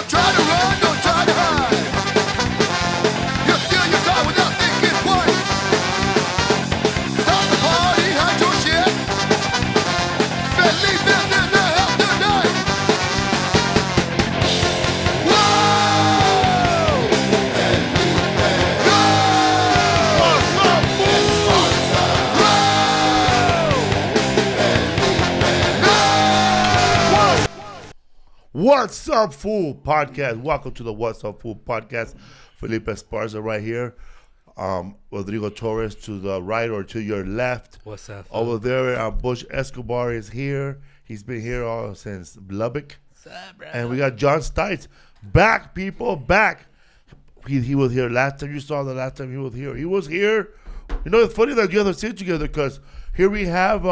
try to run, don't try to hide. You steal your car without thinking twice. Stop the party, hide your shit. Felipe's in the house tonight. Whoa! What's up, fool podcast? Welcome to the What's Up, Fool podcast. Felipe Esparza right here. Rodrigo Torres to the right or to your left. What's up? Over there, Bush Escobar is here. He's been here all since Lubbock. What's up, bro? And we got Jon Stites back, people, back. He was here last time. You saw the last time he was here. He was here. You know, it's funny that you guys sit together because here we have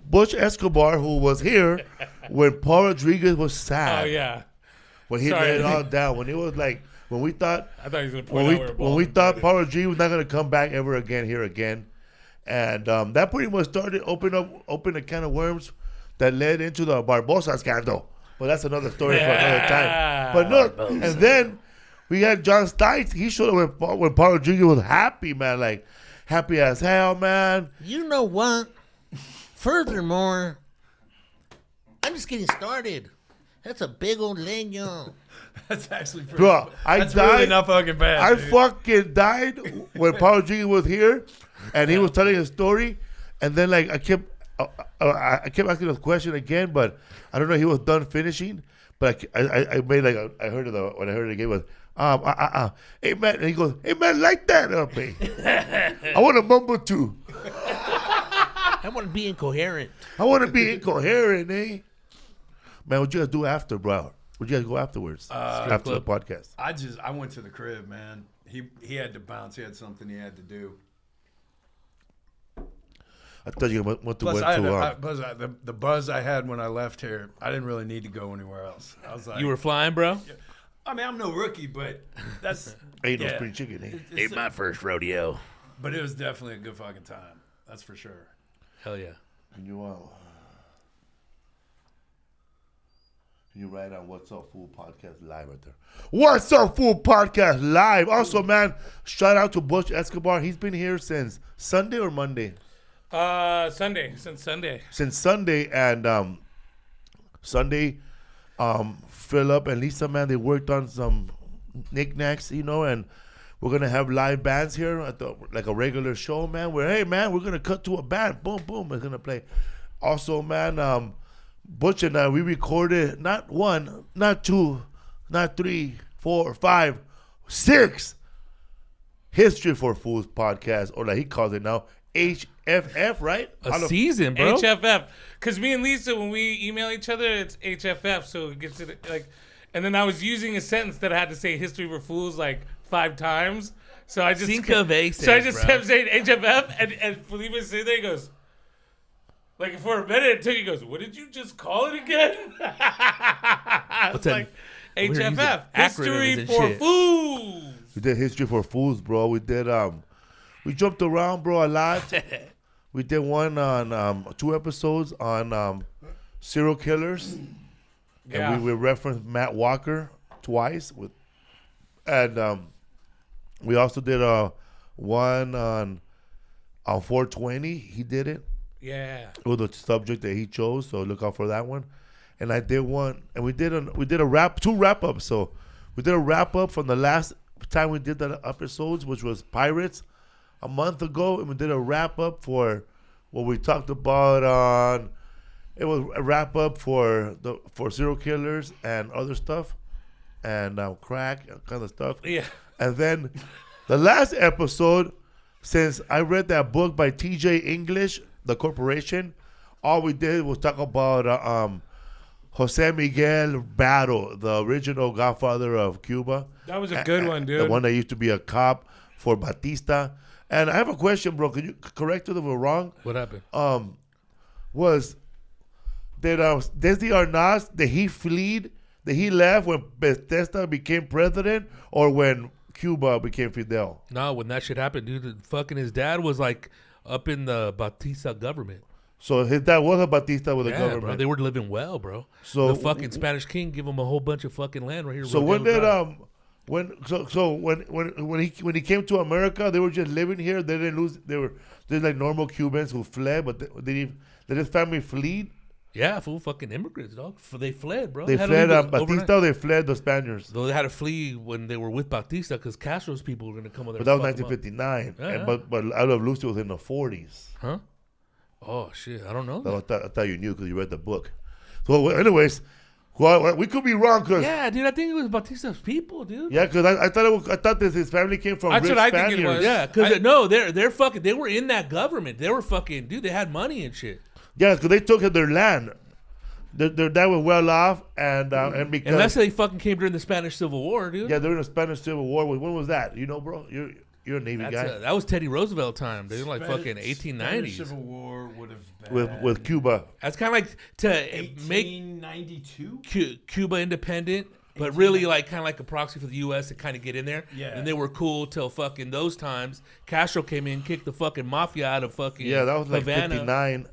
Bush Escobar, who was here when Paul Rodriguez was sad. Oh, yeah. When he laid it all down. When it was like, when we thought, I thought he was going to point out when we thought Paul Rodriguez was not going to come back ever again here again. And that pretty much started open a can of worms that led into the Barbosa scandal. But that's another story for another time. But no, Barbosa. And then we had Jon Stites. He showed up when Paul Rodriguez was happy, man, like happy as hell, man. You know what? Furthermore, I'm just getting started. That's a big old leño. That's actually pretty Bro, that's really not fucking bad. I dude. fucking died when Paul Rodriguez was here, and he was telling a story, and then like I kept asking the question again, but I don't know. He was done finishing, but I made like I heard it when I heard it again was hey man, and he goes, hey man, like that up, hey. I want to mumble too. I want to be incoherent. I want to be incoherent, eh? Man, what you guys do after, bro? Where'd you guys go afterwards? After the podcast? I went to the crib, man. He had to bounce. He had something he had to do. I thought you went to the buzz I had when I left here, I didn't really need to go anywhere else. I was like, You were flying, bro? I mean, I'm no rookie, but that's ain't no spring chicken, eh? Ain't my first rodeo. But it was definitely a good fucking time. That's for sure. Hell yeah. Can you write on What's Up Fool Podcast Live right there? What's Up Fool Podcast Live. Also, man, shout out to Bush Escobar. He's been here since Sunday or Monday? Sunday. Since Sunday. Since Sunday. And Sunday, Philip and Lisa, man, they worked on some knickknacks, you know, and we're going to have live bands here at like a regular show, man, where, hey, man, we're going to cut to a band. Boom, boom. It's going to play. Also, man, Butch and I, we recorded not one, not two, not 3, 4, 5, 6 History for Fools podcast, or like he calls it now, HFF, right? A season, bro. HFF. Because me and Lisa, when we email each other, it's HFF. So it gets it like, and then I was using a sentence that I had to say History for Fools like 5 times. So I just Cinco veces, So I just bro. kept saying HFF, and Felipe sitting there, he goes, like for a minute it took, he goes, what did you just call it again? I was like, HFF, History for Fools. We did History for Fools, bro. We did, we jumped around, bro, a lot. We did one on 2 episodes on serial killers. Yeah. And we referenced Matt Walker twice. And we also did one on 420. He did it. Yeah. With the subject that he chose, so look out for that one. And I did one, and we did a 2 wrap-ups. So we did a wrap-up from the last time we did the episodes, which was Pirates, a month ago, and we did a wrap-up for what we talked about on. It was a wrap-up for serial killers and other stuff, and crack kind of stuff. Yeah. And then the last episode, since I read that book by T.J. English, The Corporation, all we did was talk about Jose Miguel Battle, the original Godfather of Cuba. That was a good one, dude. The one that used to be a cop for Batista. And I have a question, bro. Can you correct it if we're wrong? What happened? Did Desi Arnaz, did he flee? Did he left when Batista became president, or when Cuba became Fidel? No, when that shit happened, dude, fucking his dad was like up in the Batista government. So his dad was a Batista with the Yeah, government. bro. They were living well, bro. So the fucking Spanish king give him a whole bunch of fucking land right here. So when did when he came to America, they were just living here. They didn't lose. They're like normal Cubans who fled, but did his family flee? Yeah, fool, fucking immigrants, dog. They fled, bro. They had to fled leave Batista. Or they fled the Spaniards. Though they had to flee when they were with Batista because Castro's people were gonna come over there. But that and was fuck 'em up. 1959. Yeah, And, but I Love Lucy was in the 40s. Huh? Oh shit, I don't know. I thought you knew because you read the book. So, anyways, well, we could be wrong because Yeah, dude, I think it was Batista's people, dude. I thought that his family came from That's rich what I think it Spaniards. was. Yeah, because no, they're fucking. They were in that government. They were fucking, dude. They had money and shit. Yeah, because they took their land. Their dad was well off, and because Unless they fucking came during the Spanish Civil War, dude. yeah, during the Spanish Civil War. When was that? You know, bro, you're a Navy guy That was Teddy Roosevelt time, dude. Like fucking Spanish 1890s. Civil War would have been with Cuba. That's kind of like to make 1892. Cuba independent, but really like kind of like a proxy for the U.S. to kind of get in there. Yeah. And they were cool till fucking those times. Castro came in, kicked the fucking mafia out of fucking Yeah, that was like Havana. 59,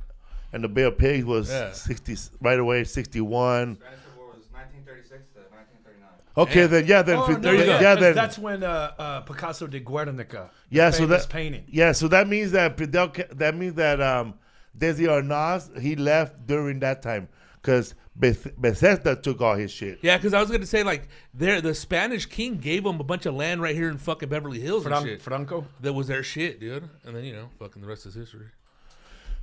and the Bay of Pigs was 60 right away, 61. Spanish Civil War was 1936 to 1939. Okay, then There you go. yeah, then That's when Picasso did Guernica. yeah, the so famous that painting. yeah, so that means that Desi Arnaz he left during that time because Bethesda took all his shit. Yeah, because I was gonna say like the Spanish king gave them a bunch of land right here in fucking Beverly Hills and shit. Franco. That was their shit, dude. And then fucking the rest is history.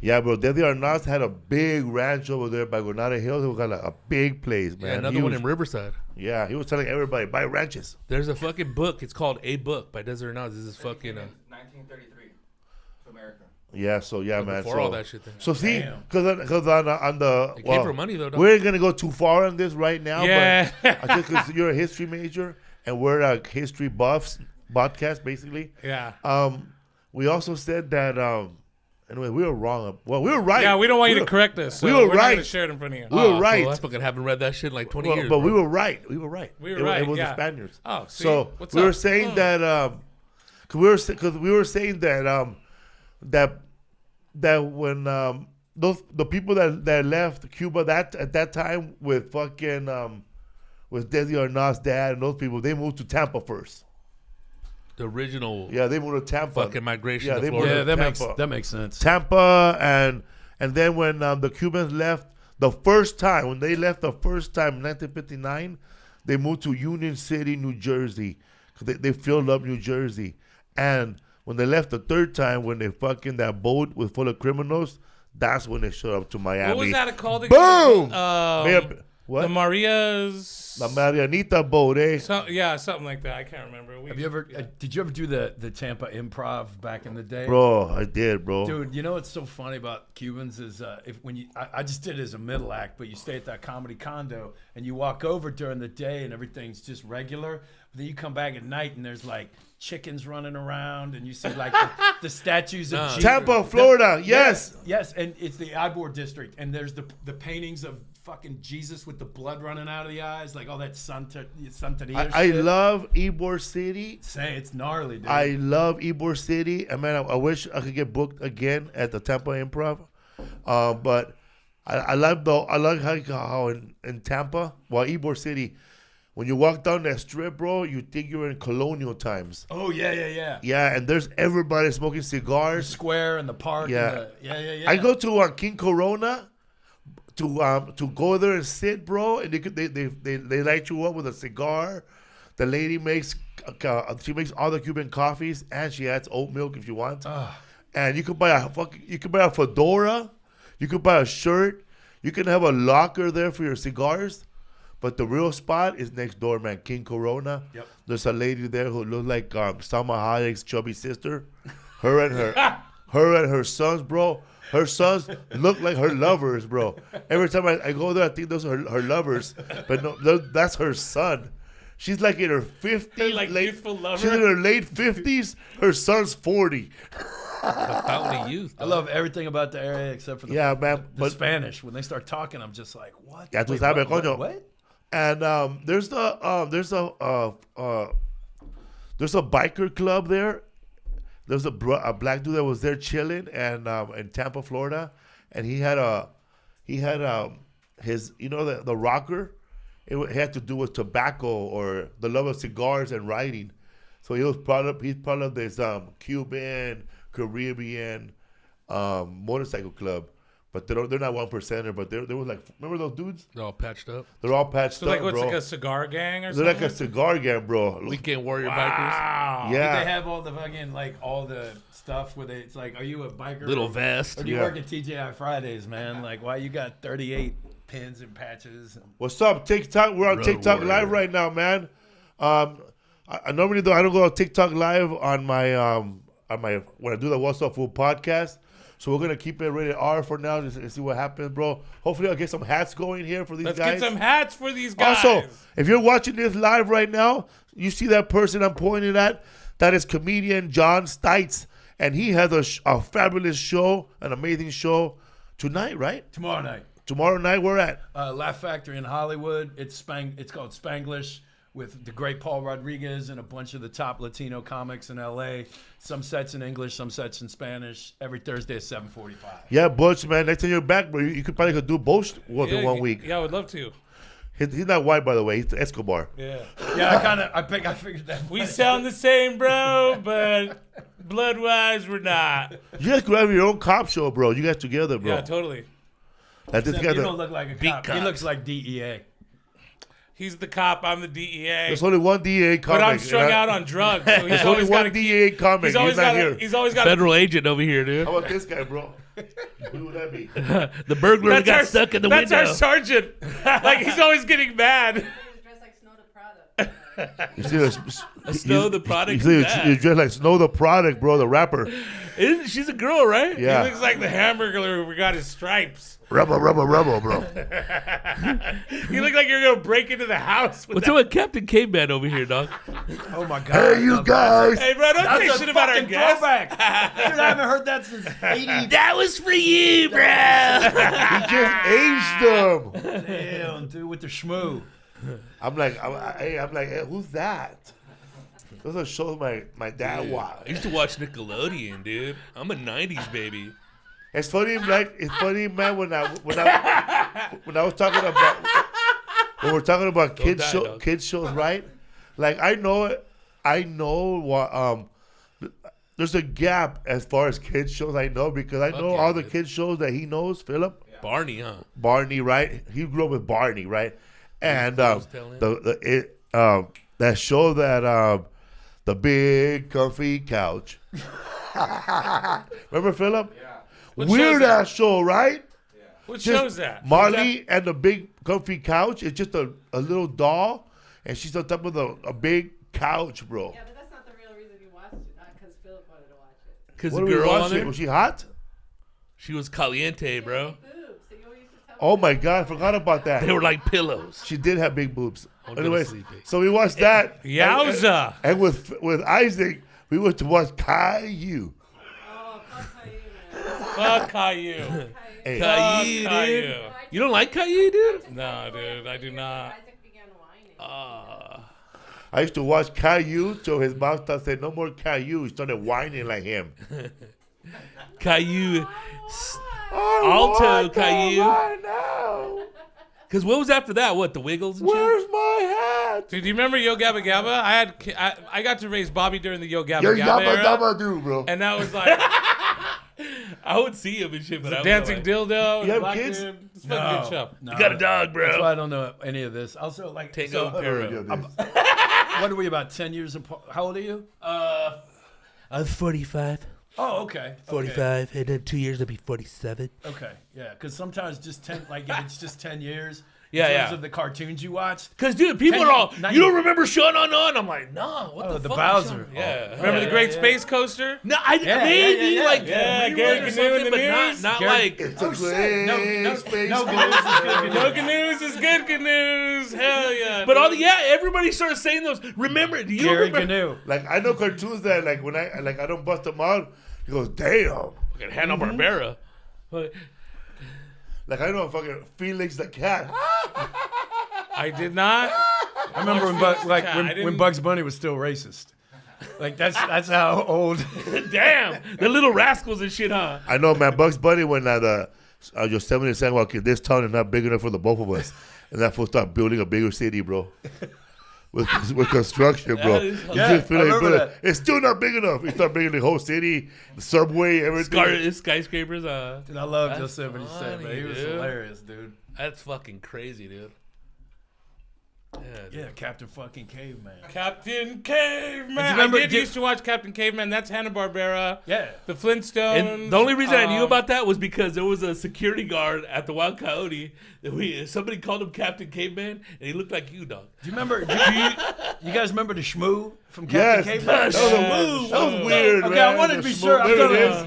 Yeah, bro, Desi Arnaz had a big ranch over there by Granada Hills. It was like a big place, man. Yeah, another one in Riverside. Yeah, he was telling everybody buy ranches. There's a fucking book. It's called A Book by Desert Arnaz. This is fucking 1933 to America. Yeah, so yeah, man. before So all that shit. Then. so see, because on the It came for money though. Dog. we ain't gonna go too far on this right now. Yeah. But I think 'cause you're a history major and we're a history buffs podcast basically. Yeah. We also said that anyway we were wrong. Well, we were right. Yeah, we don't want you We to were- correct us. So we were we're not right. gonna share it in front of you. We were Oh, right. fool, I fucking haven't read that shit in like 20 Well, years. but we bro. were right. We were right. We were It right, was yeah. the Spaniards. Oh, see? So What's we up? were saying Oh. that because we were saying that that when the people that left Cuba at that time with fucking with Desi Arnaz's dad and those people, they moved to Tampa first. The original Yeah, they moved to Tampa. fucking migration Yeah, to they Florida. Yeah, Tampa. that makes sense. Tampa and then when the Cubans left the first time, when they left the first time in 1959, they moved to Union City, New Jersey. 'Cause they filled up New Jersey. And when they left the third time, when they fucking that boat was full of criminals, that's when they showed up to Miami. What was that called again? Boom! What? The Maria's. The Marianita boat, eh? Something like that. I can't remember. Have you ever? Did you ever do the Tampa Improv back in the day? Bro, I did, bro. Dude, you know what's so funny about Cubans is I just did it as a middle act, but you stay at that comedy condo and you walk over during the day and everything's just regular. But then you come back at night and there's like chickens running around and you see like the statues of Jesus. Tampa, Florida, yes. Yes, and it's the Ybor district and there's the paintings of fucking Jesus with the blood running out of the eyes, like all that Santeria I shit. love Ybor City. Say it's gnarly, dude. I love Ybor City. I mean, I wish I could get booked again at the Tampa Improv. But I like how in Tampa, well, Ybor City, when you walk down that strip, bro, you think you're in colonial times. Oh yeah. Yeah, and there's everybody smoking The cigars. square and the park. Yeah. And yeah. I go to King Corona to go there and sit, bro, and they light you up with a cigar. The lady makes all the Cuban coffees and she adds oat milk if you want. And you could buy a fedora, you could buy a shirt, you can have a locker there for your cigars. But the real spot is next door, man. King Corona. Yep. There's a lady there who looks like Salma Hayek's chubby sister. Her and her sons, bro. Her sons look like her lovers, bro. Every time I go there, I think those are her lovers. But no, that's her son. She's like in her 50s. Like youthful lover? She's in her late 50s. Her son's 40. The fountain of youth. I love everything about the area except for the, Yeah, man. the Spanish. When they start talking, I'm just like, what? Ya tú Wait, sabes, what? coño. What? And there's a biker club there. There's a black dude that was there chilling and in Tampa, Florida, and he had his the rocker. It had to do with tobacco or the love of cigars and writing. So he's part of this Cuban, Caribbean motorcycle club. But they're not 1%er, but they were like, remember those dudes? They're all patched up. They're all patched So up, like what's bro. like a cigar gang or They're something? like a cigar gang, bro. Weekend warrior bikers. Wow. Yeah. They have all the fucking like all the stuff where it's like, are you a biker? Little or vest. do you Yeah. work at TGI Fridays, man? Like, why you got 38 pins and patches? What's up, TikTok? We're on Road TikTok warrior. Live right now, man. I normally I don't go on TikTok Live on my when I do the What's Up Food podcast. So we're gonna keep it rated R for now, just to see what happens, bro. Hopefully, I'll get some hats going here for these Let's guys. get some hats for these guys. Also, if you're watching this live right now, you see that person I'm pointing at. That is comedian Jon Stites, and he has a fabulous show, an amazing show tonight, right? Tomorrow night, Tomorrow night, we're at. Laugh Factory in Hollywood. It's called Spanglish with the great Paul Rodriguez and a bunch of the top Latino comics in LA. Some sets in English, some sets in Spanish. Every Thursday at 7:45. Yeah, Butch, man. Next time you're back, bro, you could probably do both in 1 week. Yeah, I would love to. He's not white, by the way. He's Escobar. Yeah. Yeah, I figured that. We sound the same, bro, but blood-wise, we're not. You guys could have your own cop show, bro. You guys together, bro. Yeah, totally. Like this Except guy, you don't look like a cop. He cops. looks like DEA. He's the cop. I'm the DEA. there's only one DA comic. But I'm strung out on drugs. So he's There's only always one got to DA comic. He's always not got. here. He's always got. Federal agent over here, dude. How about this guy, bro? Who would that be? The burglar that got stuck in the That's window. our sergeant. Like he's always getting mad. He was dressed like Snow the Product. You see this? Snow the product. You is see, bad. you're dressed like Snow the Product, bro, the rapper. She's a girl, right? Yeah. He looks like the hamburger who got his stripes. Rebel, bro. You look like you're gonna break into the house. With What's that. up with Captain Caveman over here, dog? Oh my God. Hey, you guys. Hey, bro, don't That's say a shit about our fucking guests. throwback. Dude, I haven't heard that since 80. That was for you, bro. He just aged them. Damn, dude, with the schmoo. I'm like, hey, who's that? Those are shows my dad I watched. used to watch Nickelodeon, dude. I'm a '90s baby. It's funny, man. When I was talking about when we're talking about kids shows, right? Like I know what there's a gap as far as kids shows. I know because I know yeah, all the dude. kids shows that he knows. Philip, Barney, huh? Barney, right? He grew up with Barney, right? And Close telling. that show that the big comfy couch. Remember Philip? Yeah. What Weird show's that? ass show, right? What Just show's that? Marley and the big comfy couch. It's just a little doll, and she's on top of a big couch, bro. Yeah, but that's not the real reason you watched it. Not because Philip wanted to watch it. Because What the are we girl on watching? there, Was she hot? she was caliente, bro. Boobs. So you always used to tell Oh me my that. God, I forgot about that. They were like pillows. She did have big boobs. I'll go to Anyways, sleep, eh? so we watched that. Yowza. And with Isaac, we went to watch Caillou. Oh, fuck how you, man. Fuck Caillou. Hey, Caillou, Caillou. dude. You don't like Caillou, dude? No, dude, I do not. Isaac began whining. I used to watch Caillou till his mom started saying, "No more Caillou." He started whining like him. Caillou. I Alto want them Caillou. right now. Because what was after that? What, the Wiggles and shit? Where's my hat? Dude, do you remember Yo Gabba Gabba? I got to raise Bobby during the Yo Gabba Yo, Gabba yabba era, dabba do, bro. and that was like I would see him and shit, but I was dancing like, dildo. You have black kids? dude. It's a fucking good show. No, You got a dog, That's why bro. I don't know any of this. Also, like, Tango and Yeah, Pero. this. what are we, about 10 years apart? How old are you? I was 45. Oh, okay. 45, and then 2 years I'll be 47. Okay, yeah, because sometimes just 10, like, if it's just 10 years Yeah, in terms yeah. of the cartoons you watched. Because, dude, people 10 are all, not you don't even- remember Sean on? I'm like, nah, what Oh, the the fuck? Bowser. Sean? Yeah. Remember the Great Space Coaster? No, Yeah, maybe, yeah, like, yeah. rerun Gary or Canoe something, in the but news? not Gary- like, It's Oh, a shit. No, great space no coaster. Canoes is good. No Canoes is good canoes. Hell yeah. but dude. all the, yeah, everybody started saying those. Remember, do you Gary remember? Canoe. Like I know cartoons that like when I don't bust them out. He goes, damn. Fucking Hanna-Barbera. Like I know fucking Felix the cat. I did not. I remember when, I when didn't- Bugs Bunny was still racist. Like, that's how old. Damn, the little rascals and shit, huh? I know, man. Bugs Bunny when Yosemite saying, well, okay, this town is not big enough for the both of us. And that fool start building a bigger city, bro. With construction, bro. You just feel like, bro, it's still not big enough. You start building the whole city, the subway, everything. Skyscrapers. Dude, I love Yosemite Sam, man. He was hilarious, dude. That's fucking crazy, dude. Yeah, Captain fucking Caveman. Captain Caveman. Remember, I used to watch Captain Caveman. That's Hanna-Barbera. Yeah. The Flintstones. And the only reason I knew about that was because there was a security guard at the Wild Coyote. Somebody called him Captain Caveman, and he looked like you, dog. Do you remember? You guys remember the Shmoo from Captain Caveman? That was weird, okay, man. I wanted to be sure. There it is.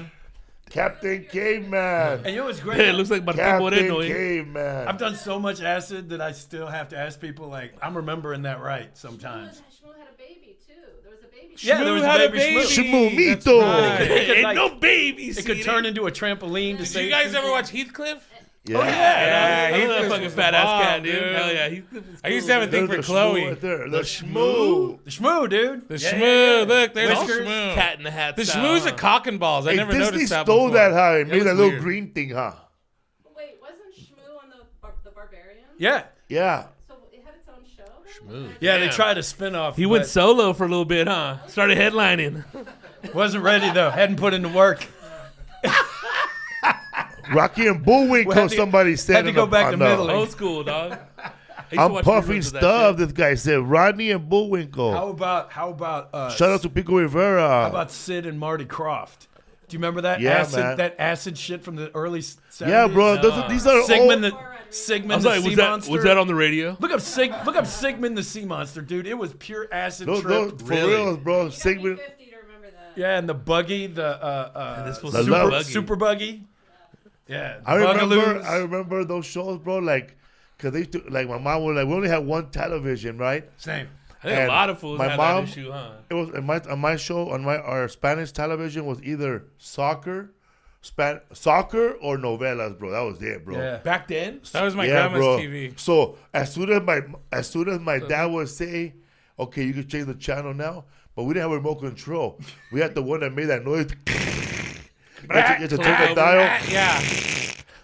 Captain Caveman. And you know what's great? It looks like Martin Moreno. Captain Caveman. I've done so much acid that I still have to ask people, like, I'm remembering that right sometimes. Shmoo had a baby too. There was a baby. Yeah, there was a baby Shmoo. Shmoomito. Ain't no babies. It could turn into a trampoline to Did save you guys people. ever watch Heathcliff? Yeah. Oh, yeah. I love that fucking fat ass cat, dude. dude. Hell yeah. I used to have a thing for There's the Chloe. Shmoo right there. The Shmoo. The Shmoo, dude. The Shmoo. Look, there's the Whiskers. Shmoo. Cat in the hat. The style, Shmoo's a cock and balls. I Hey, never Disney noticed that stole before. that, huh? It made was that little weird. green thing, huh? Wait, wasn't Shmoo on the Barbarian? Yeah. Yeah. So it had its own show. Shmoo. Yeah, they tried a spinoff. He went but solo for a little bit, huh? Started headlining. wasn't ready, though. Hadn't put in the work. Rocky and Bullwinkle, Had to- somebody said. had to go back to middle. Old school, dog. I used to I'm watch puffing reruns of that stuff. shit. This guy said Rodney and Bullwinkle. How about Shout out to Pico Rivera. How about Sid and Marty Croft? Do you remember that Yeah, acid? man. That acid shit from the early 70s? Yeah, bro. These are Sigmund old. the I Sigmund was the like, Sea was that, Monster. was that on the radio? Look up Sigmund the Sea Monster, dude. It was pure acid Those, trip. for real, bro. You gotta be Sigmund. 50 to remember that. Yeah, and the buggy, the this was The super love- buggy. super buggy. Yeah, the I Bugaloos. remember those shows, bro. Like, cause they used to, like my mom was like, we only had one television, right? Same. I think And a lot of fools my had mom- that issue, huh? It was on my show our Spanish television was either soccer or novelas, bro. That was it, bro. Yeah. Back then? That was my Yeah, grandma's bro. TV. So as soon as my dad would say, okay, you can change the channel now, but we didn't have remote control. We had the one that made that noise. You had to turn the dial. Yeah.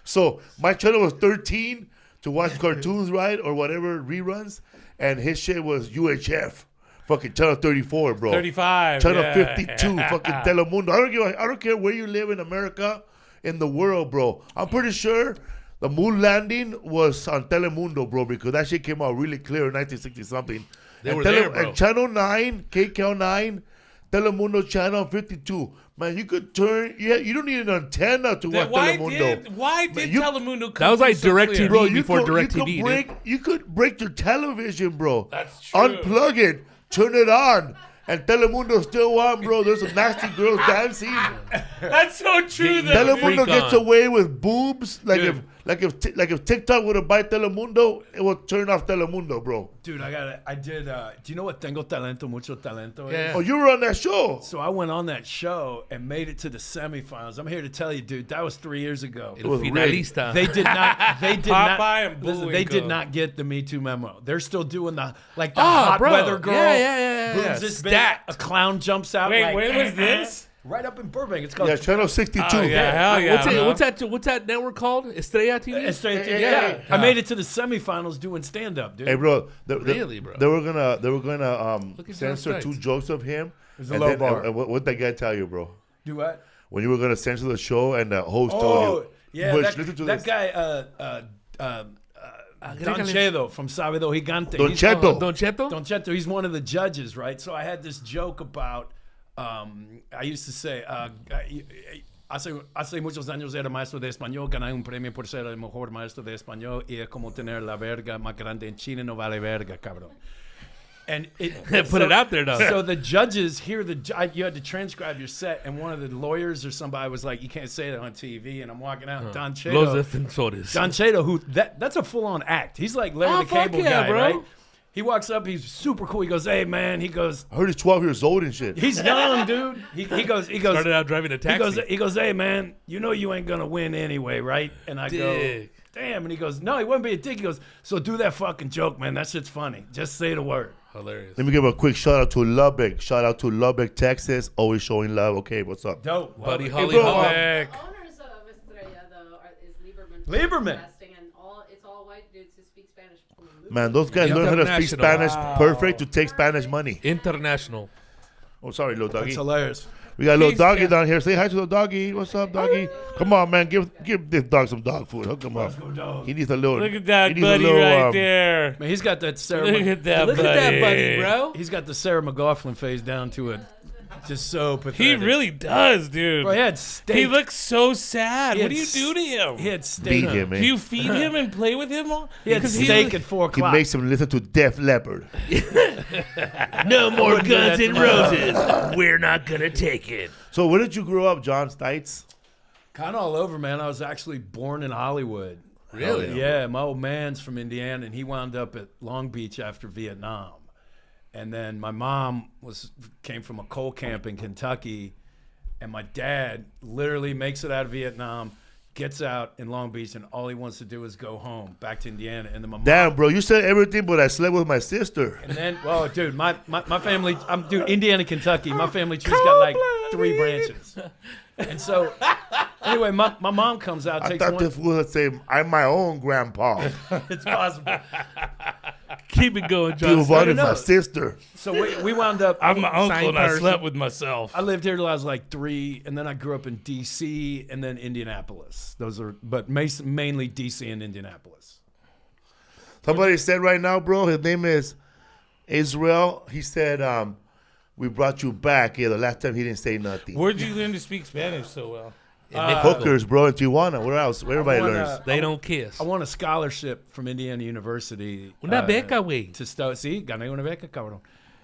So my channel was 13 to watch cartoons, right, or whatever reruns, and his shit was UHF, fucking channel 34, bro. 35. Channel yeah. 52, fucking Telemundo. I don't care where you live in America, in the world, bro. I'm pretty sure the moon landing was on Telemundo, bro, because that shit came out really clear in 1960 something. They were there, bro. And Channel 9, KCAL 9, Telemundo Channel 52. Man, you could turn. Yeah, you don't need an antenna to watch Telemundo. Why did you- Telemundo come That was like so DirecTV. clear? Bro, before DirecTV, you could break your television, bro. That's true. Unplug it, turn it on, and Telemundo's still on, bro. There's some nasty girls dancing. That's so true, though. Telemundo freak gets on. away with boobs. Dude. Like if TikTok would have buy Telemundo, it would turn off Telemundo, bro. Dude, I did. Do you know what Tengo Talento, Mucho Talento is? Yeah. Oh, you were on that show. So I went on that show and made it to the semifinals. I'm here to tell you, dude, that was 3 years ago. El was finalista. They did not. They did Popeye not. and Listen, they Bullwinkle. did not get the Me Too memo. They're still doing the Oh, hot bro. weather girl. Yeah. Boobs this big, Stacked. a clown jumps out. Wait, like, when was this? Right up in Burbank. It's called. Yeah, Channel 62. Oh, yeah, hell yeah. What's that network called? Estrella TV? Yeah, I made it to the semifinals doing stand up, dude. Hey, bro. Really, bro? They were gonna Look at censor Jon 2 Stites. jokes of him. There's a And low then, bar. what that guy tell you, bro? Do what? When you were gonna censor the show and the host Oh, told you. yeah, Bush, listen to that this. guy, Don Chedo from Sábado Gigante. Don He's- Cheto. Don Cheto? Don Cheto, he's one of the judges, right? So I had this joke about, I used to say, hace muchos años era maestro de español, gané un premio por ser el mejor maestro de español y es como tener la verga más grande en China, no vale verga, cabrón. And Put it out there, though. So the judges hear you had to transcribe your set, and one of the lawyers or somebody was like, "You can't say that on TV." And I'm walking out, Don Cheto. Los defensores. Don Cheto, who that's a full on act. He's like Larry Oh, the Cable fuck yeah, Guy, bro. right? He walks up, he's super cool. He goes, "Hey man," he goes, I heard he's 12 years old and shit. "He's young, dude." He goes, Started out driving a taxi. he goes, "Hey man, you know you ain't gonna win anyway, right?" And I go, Dick. "Damn!" And he goes, "No, he wouldn't be a dick." He goes, "So do that fucking joke, man. That shit's funny. Just say the word." Hilarious. Let me give a quick shout out to Lubbock. Shout out to Lubbock, Texas. Always showing love. Okay, what's up? Dope, Buddy Hey, Holly bro, Holly. Owners of Estrella, though, is Lieber Lieberman. And it's all white dudes who speak Spanish. Man, those guys learn how to speak International. Spanish perfect to take Spanish money. International. Oh, sorry, little doggy. That's hilarious. We got a little Peace, doggy yeah. down here. Say hi to the doggy. What's up, doggy? Come on, man. Give this dog some dog food. Hook him up. He needs a little. Look at that he needs a buddy little, right there. Man, he's got that Sarah. Look at that Look buddy. at that buddy, bro. He's got the Sarah McLaughlin face down to it. Just so pathetic. He really does, dude. Bro, he had steak. He looks so sad. He What had do you do to him? He had steak. Beat him, Do man. you feed him and play with him? He had steak at 4 He o'clock. makes him listen to Def Leppard. No more wouldn't do guns that to and my roses. We're not gonna take it. So, where did you grow up, Jon Stites? Kind of all over, man. I was actually born in Hollywood. Really? Yeah, my old man's from Indiana, and he wound up at Long Beach after Vietnam. And then my mom came from a coal camp in Kentucky, and my dad literally makes it out of Vietnam, gets out in Long Beach, and all he wants to do is go home, back to Indiana. And then my mom, Damn, bro, you said everything, but I slept with my sister. and then, well, dude, my family, Indiana, Kentucky, my family tree's got like 3 branches. And so, anyway, my mom comes out, I takes thought one. this would say, I'm my own grandpa. It's possible. Keep it going, John. Giovanni is no. my sister. So we wound up. I'm my uncle Sign and I person. slept with myself. I lived here till I was like 3, and then I grew up in D.C. and then Indianapolis. But mainly D.C. and Indianapolis. Somebody said right now, bro, his name is Israel. He said, we brought you back. Yeah, the last time he didn't say nothing. Where'd you learn to speak Spanish so well? Hookers, bro, in Tijuana. Where else? Where everybody learns. They don't kiss. I won a scholarship from Indiana University. Una beca, güey. To study. Sí, gané una beca, cabrón.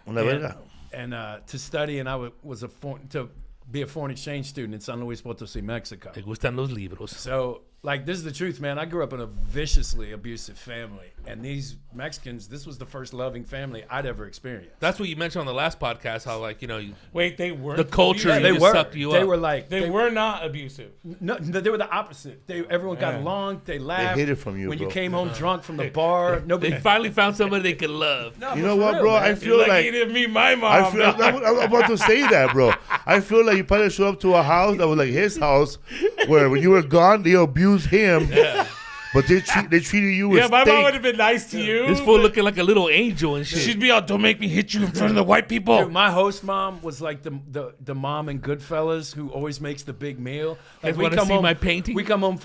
Una verga. And to study, and I was to be a foreign exchange student in San Luis Potosí, Mexico. Te gustan los libros. So, like, this is the truth, man. I grew up in a viciously abusive family. And these Mexicans, this was the first loving family I'd ever experienced. That's what you mentioned on the last podcast. How Wait, they weren't. the culture abusive? just sucked you They up. were like... They were not abusive. No, they were the opposite. Everyone got along. They laughed. hid it from you, When bro. you came home drunk from the bar, nobody... They finally found somebody they could love. No, You but know for what, real, bro? man. I feel Like like... he didn't meet my mom. I'm about to say that, bro. I feel like you probably show up to a house that was like his house, where when you were gone, they abused him, but they treated you with Yeah, my mom would steak. have been nice to you. This fool looking like a little angel and shit. She'd be all, don't make me hit you in front of the white people. Dude, my host mom was like the mom in Goodfellas who always makes the big meal. Like Guys wanna see my painting? We come home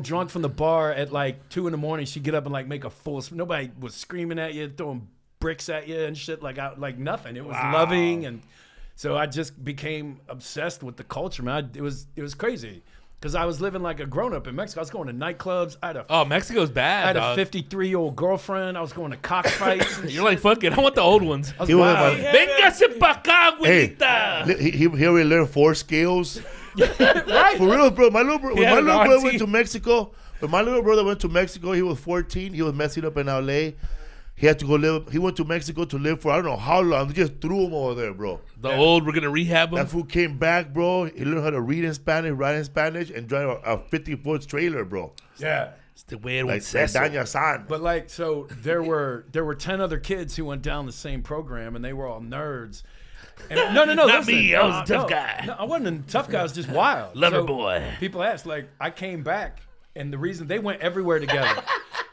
drunk from the bar at like 2 a.m. She'd get up and like make a full. Nobody was screaming at you, throwing bricks at you and shit like nothing. It was loving, and so I just became obsessed with the culture, man. It was crazy. Because I was living like a grown-up in Mexico. I was going to nightclubs. I had Mexico's bad, a dog. 53-year-old girlfriend. I was going to cockfights. You're like, fuck it. I want the old ones. I was He was wild. like, Véngase pa' acá, Hey, abuelita. he already learned 4 skills. Right. For real, bro. My little, when had my an little brother auntie. went to Mexico, when my little brother went to Mexico, he was 14. He was messing up in L.A. He had to go live. He went to Mexico to live for I don't know how long. They just threw him over there, bro. The old, we're gonna rehab them. That fool came back, bro. He learned how to read in Spanish, write in Spanish, and drive a 50-foot trailer, bro. Yeah. It's the way it Like was said. Daña San. But like, so there were 10 other kids who went down the same program, and they were all nerds. And, no, Not listen, me. I was a tough guy. No, I wasn't a tough guy. I was just wild. Lover boy. People asked, like, I came back, and the reason they went everywhere together.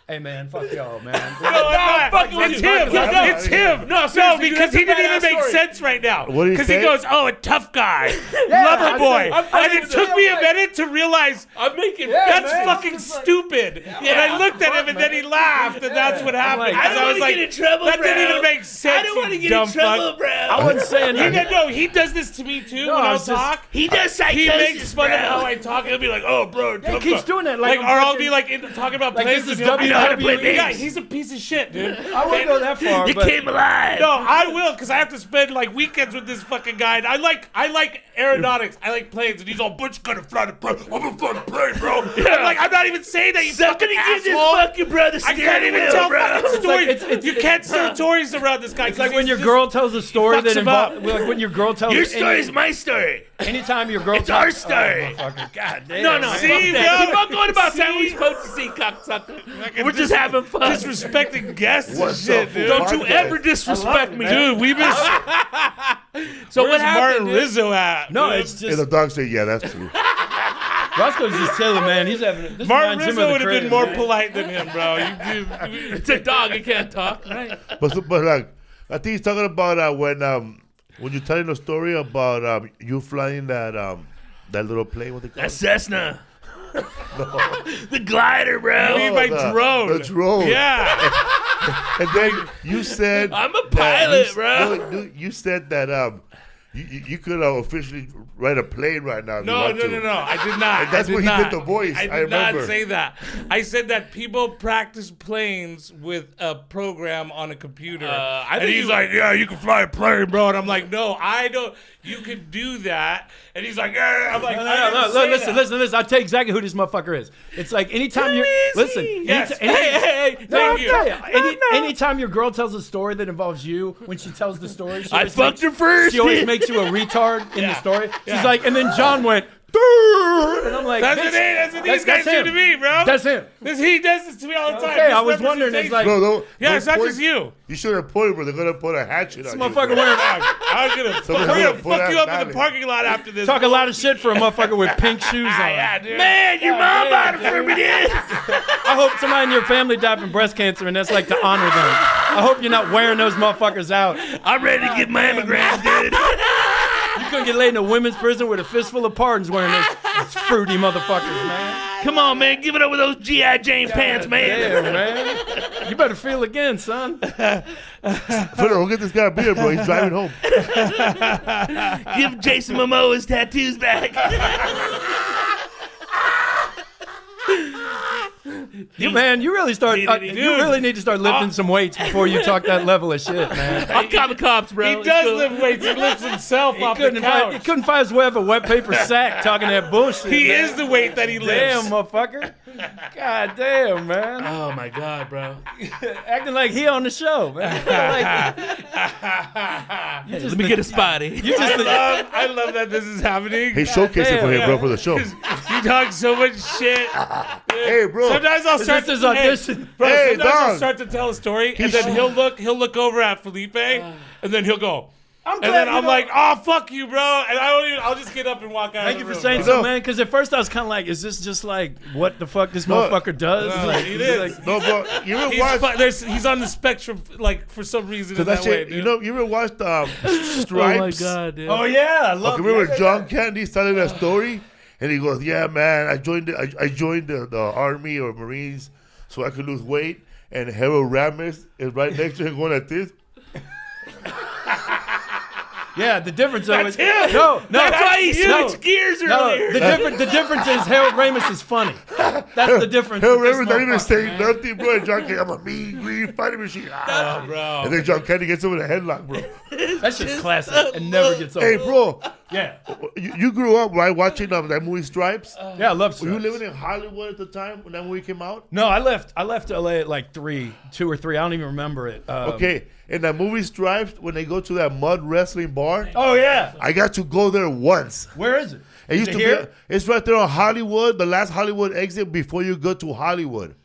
Hey man, fuck y'all, man. I'm not fucking with It's him. him. No, it's him. No, seriously, because dude, he that's a didn't even badass make story. sense right now. What did he Because he say? goes, oh, a tough guy, I lover boy. said- And it took me a minute to realize I'm making. that's man. fucking stupid. And I looked at him, and then he laughed, and that's what happened. like, Because I don't was want to get in trouble, that bro. didn't even make sense. I don't want to you get in dumb trouble, fuck. bro. I wasn't saying that. He does this to me too No, when I I was just- talk. He does psychosis, He makes fun bro. of how I talk. He'll be like, "Oh, bro, He keeps doing that. Like, Like, I'm or I'll fucking- be like talking about Like, plays this is and he'll be like, WWE. Yeah, he's a piece of shit, dude. I wouldn't go that far. You but came alive. No, I will, because I have to spend like weekends with this fucking guy. And I like aeronautics. I like planes, and he's all, "But you gotta fly the plane. I'm a fucking plane, bro." I'm like, I'm not even saying that, you fucking Somebody give this asshole. fucking brother I can't steering even wheel, tell bro. fucking stories. it's- You can't tell stories around this guy. It's like when your girl tells a story that involves, like when your girl tells Your story is my story. anytime your girl It's our tells, story. God damn. No, man. See, fuck that. bro? Keep on going about See? San Luis Potosí, cocksucker. We're just having fun. disrespecting guests What's and up, shit, fool? dude. Don't you Podcast. ever disrespect me, Dude, we've been. So Where's what happened? Martin Rizzo at? No, dude? it's And just the dog said, yeah, that's true. Roscoe's just chilling, man. He's having. This Martin reminds him Rizzo of the would have been crib, more man. polite than him, bro. It's a dog. It can't talk. Right? But like, I think he's talking about when you're telling the story about you flying that little plane. What they call That it? Cessna. The glider, bro. You mean by drone? The drone. Yeah. And then you said I'm a that pilot, you, bro. no, you said that you could officially ride a plane right now. if you No. want to. I did not. And that's I did when he not. did the voice. I I did not remember. say that. I said that people practice planes with a program on a computer. I and think he's you- like, yeah, you can fly a plane, bro. And I'm like, no, I don't. You can do that. And he's like, yeah. I'm like, No, listen. I'll tell you exactly who this motherfucker is. It's like anytime you listen. Yes. Hey. No, Thank I'll you. tell you. Anytime your girl tells a story that involves you, when she tells the story, she I always fucked her first. She always makes you a retard in the story. She's Yeah. like, and then John went, "Durr," and I'm like, That's what these guys do to me, bro. That's him. He does this to me all the time. Okay, I was wondering, it's like, No, yeah, it's not point. just you. You should have pointed where they're gonna put a hatchet this on you. motherfucker bro. wearing I'm gonna Someone's fuck you up in gonna the put parking lot after this. talk a lot of shit for a motherfucker with pink shoes on. Yeah, dude. Man, your mom bought it for me, dude. I hope somebody in your family died from breast cancer, and that's like to honor them. I hope you're not wearing those motherfuckers out. I'm ready to get my mammograms, dude. You couldn't get laid in a women's prison with a fistful of pardons wearing those fruity motherfuckers, man. Come on, man. Give it up with those G.I. Jane pants, man. Yeah, man. You better feel again, son. Filler, go get this guy a beer, bro. He's driving home. Give Jason Momoa his tattoos back. Man, you really need to start lifting some weights before you talk that level of shit, man. I'll call the cops, bro. He It's does cool. lift weights. He lifts himself off the He couch. couldn't find his way up a wet paper sack talking that bullshit. He man. is the weight that he Damn, lifts. motherfucker. God damn, man. Oh my god, bro. Acting like he on the show, man. Let me get a spotty. I love that this is happening. Hey, showcase it for him, bro, for the show. You talk so much shit. Hey, bro. Sometimes I'll start this his to audition? Bro, Hey, sometimes I'll dog. start to tell a story, and then he'll look over at Felipe, and then he'll go. I'm And then I'm like, oh, fuck you, bro. And I'll just get up and walk out thank of you the for room, saying bro. so, No. man. Because at first I was kind of like, is this just like what the fuck this No. motherfucker does? No, Like, it is. like, No, bro. You ever watched? He's on the spectrum, like, for some reason in Cause that that way, shit, dude. you ever watched Stripes? Oh my god, dude. oh yeah, I love. Okay, remember John Candy's telling that story, and he goes, "Yeah, man, I joined the army or Marines so I could lose weight." And Harold Ramis is right next to him going like this. Yeah, the difference though is him. no, That's why he no, switched gears no. earlier. The difference is Harold Ramis is funny. That's the difference. Harold with this Ramis not even motherfucker, saying man. nothing, bro. And John Candy, I'm a mean green fighting machine. Ah. Oh, bro. And then John Candy gets him in a headlock, bro. That's just classic and never gets old. Hey, bro, Yeah, you grew up right watching that movie Stripes. yeah, I love. Were you Stripes. living in Hollywood at the time when that movie came out? No, I left LA at like 2 or 3. I don't even remember it. Okay, in that movie Stripes, when they go to that mud wrestling bar, Oh yeah. I got to go there once. Where is it? It used to here? be. It's right there on Hollywood, the last Hollywood exit before you go to Hollywood.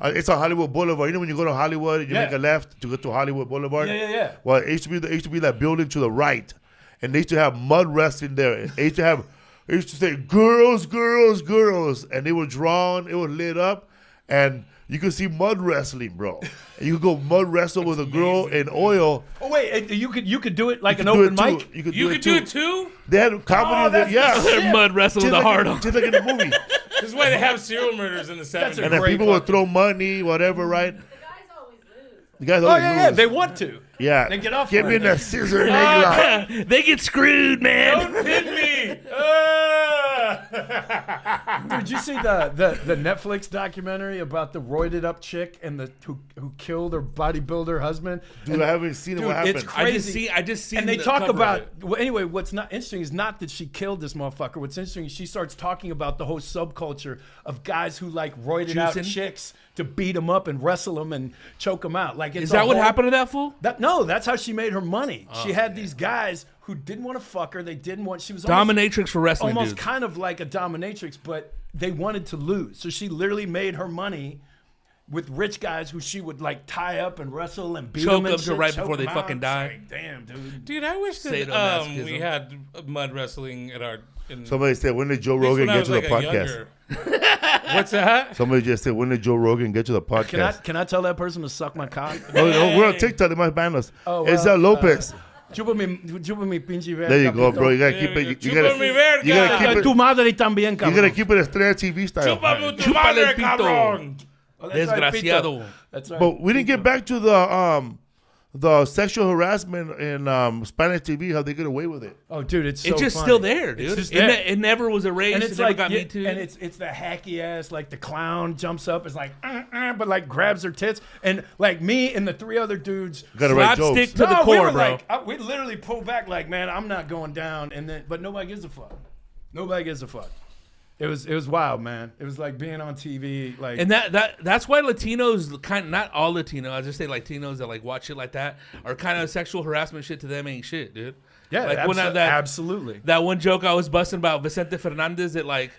It's on Hollywood Boulevard. You know when you go to Hollywood, you Yeah. make a left to go to Hollywood Boulevard. Yeah. Well, it used to be that building to the right, and they used to have mud wrestling there. They used to say girls, girls, girls, and they were drawn. It was lit up, and you could see mud wrestling, bro. And you could go mud wrestle with a girl in oil. Oh wait, you could do it like You an could do open it too. mic. You could You do could it do too. it too? They had comedy. that's Yeah, They're mud wrestling with just the hard like, on. just like in the movie. This is why they have serial murders in the 70s. And then Great people would fucking- throw money, whatever, right? The guys always lose. The guys Oh always yeah, lose. they want to. Yeah. They get off Give on me it. that scissor and egg lock. They get screwed, man. Don't hit me! Did you see the Netflix documentary about the roided up chick and the who killed her bodybuilder husband? Dude, I haven't seen it. Dude, What happened? it's crazy. I just see. And they the talk cover of about, it. well, anyway, what's not interesting is not that she killed this motherfucker. What's interesting is she starts talking about the whole subculture of guys who like roided out Juicing? chicks to beat them up and wrestle them and choke them out. Like, it's Is a that what whole- happened to that fool? No, that's how she made her money. She had these guys who didn't want to fuck her. They didn't want. She was Dominatrix for wrestling almost dudes. kind of like a dominatrix, but they wanted to lose. So she literally made her money with rich guys who she would like tie up and wrestle and beat Choke them and them to shit, right choke before they them fucking out. die. It's like, damn, dude. Dude, I wish that Sadomasochism. we had mud wrestling at our Somebody said, when did Joe At least Rogan when I get was to the like a podcast? younger- What's that? Somebody just said, when did Joe Rogan get to the podcast? Can I tell that person to suck my cock? No, we're on TikTok. They might ban us. Oh, It's well, Lopez. Chupa mi pinche verga. There you go, bro. You gotta There keep you it. go. You Chupa gotta mi verga. you gotta keep Tu it. madre también, You cabrón. gotta keep it Estrella TV style. Chúpame tu Chúpale madre, el pito. cabrón. Oh, that's right, Desgraciado. Pito. That's right. But we didn't get back to the sexual harassment in Spanish TV. How they get away with it? Oh, dude, it's so It's just funny. still there, dude. It's just It, there. it never was erased. And It it's never like, got yeah, me too. and it's the hacky ass, like the clown jumps up, is like, but like grabs her tits, and like me and the three other dudes, Gotta write jokes. slapstick to the we core, were bro. like, we literally pull back, like, man, I'm not going down, and then, but nobody gives a fuck. Nobody gives a fuck. It was wild, man. It was like being on TV, like, And that's why Latinos, not all Latinos, I just say Latinos that like watch shit like that, are kind of sexual harassment shit to them ain't shit, dude. yeah, like when absolutely. That one joke I was busting about Vicente Fernandez that like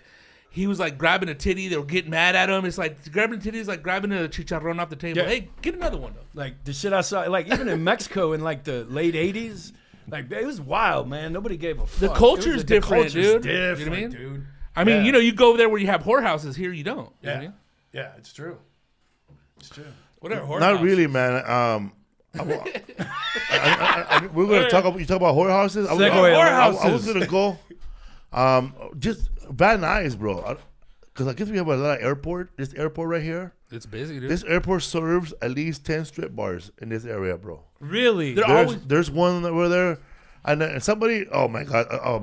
he was like grabbing a titty, they were getting mad at him. It's like grabbing a titty is like grabbing a chicharrón off the table. Yeah. Hey, get another one though. Like the shit I saw, like even in Mexico in like the late '80s, like it was wild, man. Nobody gave a fuck. The culture's The different, culture's dude. Different, You know what I mean? dude. I mean, Yeah. you go over there where you have whorehouses. Here you don't. You know what I Yeah, mean? yeah, it's true. It's true. Whatever. Not really, man. We're gonna talk about. You talk about whorehouses. I was gonna go. Just Van Nuys, bro. Because I guess we have a lot of airport. This airport right here. It's busy, dude. This airport serves at least 10 strip bars in this area, bro. Really? There's one over there, and somebody. Oh my god. I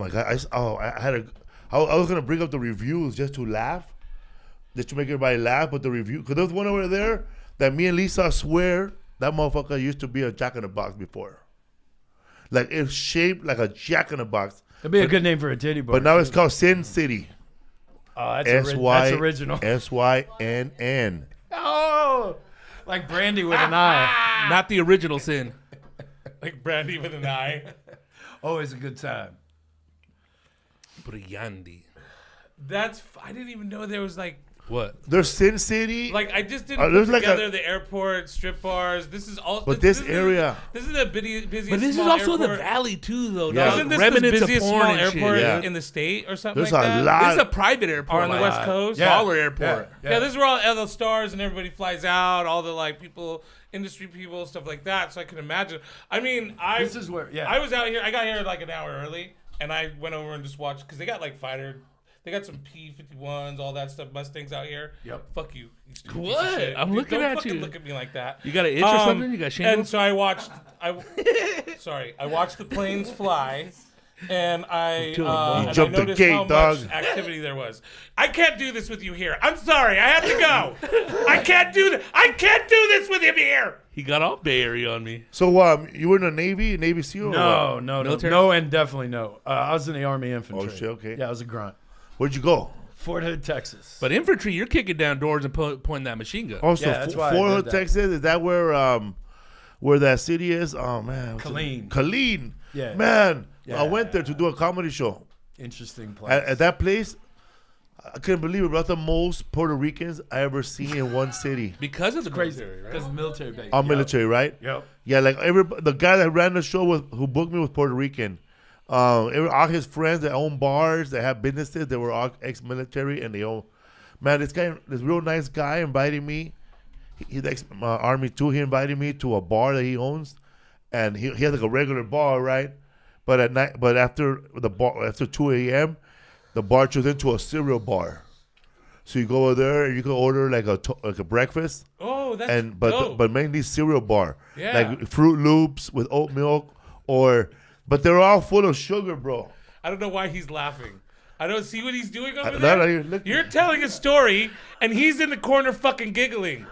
was gonna bring up the reviews just to laugh, just to make everybody laugh. But the review, because there's one over there that me and Lisa swear that motherfucker used to be a Jack in the Box before. Like it's shaped like a Jack in the Box. That'd be a good name for a titty bar. But now it's called Sin City. Oh, that's original. SYNN. Oh, like Brandy with an eye. Not the original sin. Like Brandy with an eye. Always a good time. Brillante. I didn't even know there was like What? There's Sin City. Like I just didn't there's put like together the airport, strip bars. This is all. But this area- This is the busiest. But this is small also the airport. valley too, though. Yeah. dog. Isn't this Remnants the of busiest porn small and shit. airport Yeah. in the state or something There's like a that? lot. This is a private airport Or on the West Coast? Yeah. Baller airport. Yeah, this is where all the stars and everybody flies out. All the like people, industry people, stuff like that. So I can imagine. I mean, This is where, yeah. I was out here. I got here like an hour early, and I went over and just watched because they got like fighter. They got some P-51s, all that stuff, Mustangs out here. Yep. Fuck you. stupid piece What? of shit. I'm Dude, looking don't at fucking you. Look at me like that. You got an itch or something? You got shingles? And so I watched. I watched the planes fly. And I jumped the noticed gate, how dog. much activity there was. I can't do this with you here. I'm sorry. I have to go. I can't do this. I can't do this with him here. He got all Bay Area on me. So you were in the Navy SEAL? or what? No, Military? no, and definitely no. I was in the Army infantry. Oh, shit, okay. Yeah, I was a grunt. Where'd you go? Fort Hood, Texas. But infantry, you're kicking down doors and pointing that machine gun. Also, Yeah, that's why I Fort did Hood, that. Texas. Is that where that city is? Oh man, what's it- Killeen. Killeen. Yeah. Man, Yeah. I went there to do a comedy show. Interesting place. At that place, I couldn't believe it. About the most Puerto Ricans I ever seen in one city. Because of the crazy. military, right? Because the military base. All military, right? Yep. Yeah, like the guy that ran the show who booked me was Puerto Rican. All his friends that own bars, that have businesses, they were all ex-military, and they own. Man, this real nice guy invited me. He's ex-army too. He invited me to a bar that he owns, and he has like a regular bar, right? But at night, after 2 a.m., the bar turns into a cereal bar. So you go over there and you can order like a breakfast. Oh, that's dope. but mainly cereal bar. Yeah. Like Fruit Loops with oat milk but they're all full of sugar, bro. I don't know why he's laughing. I don't see what he's doing over No, there. look- You're telling a story, and he's in the corner fucking giggling.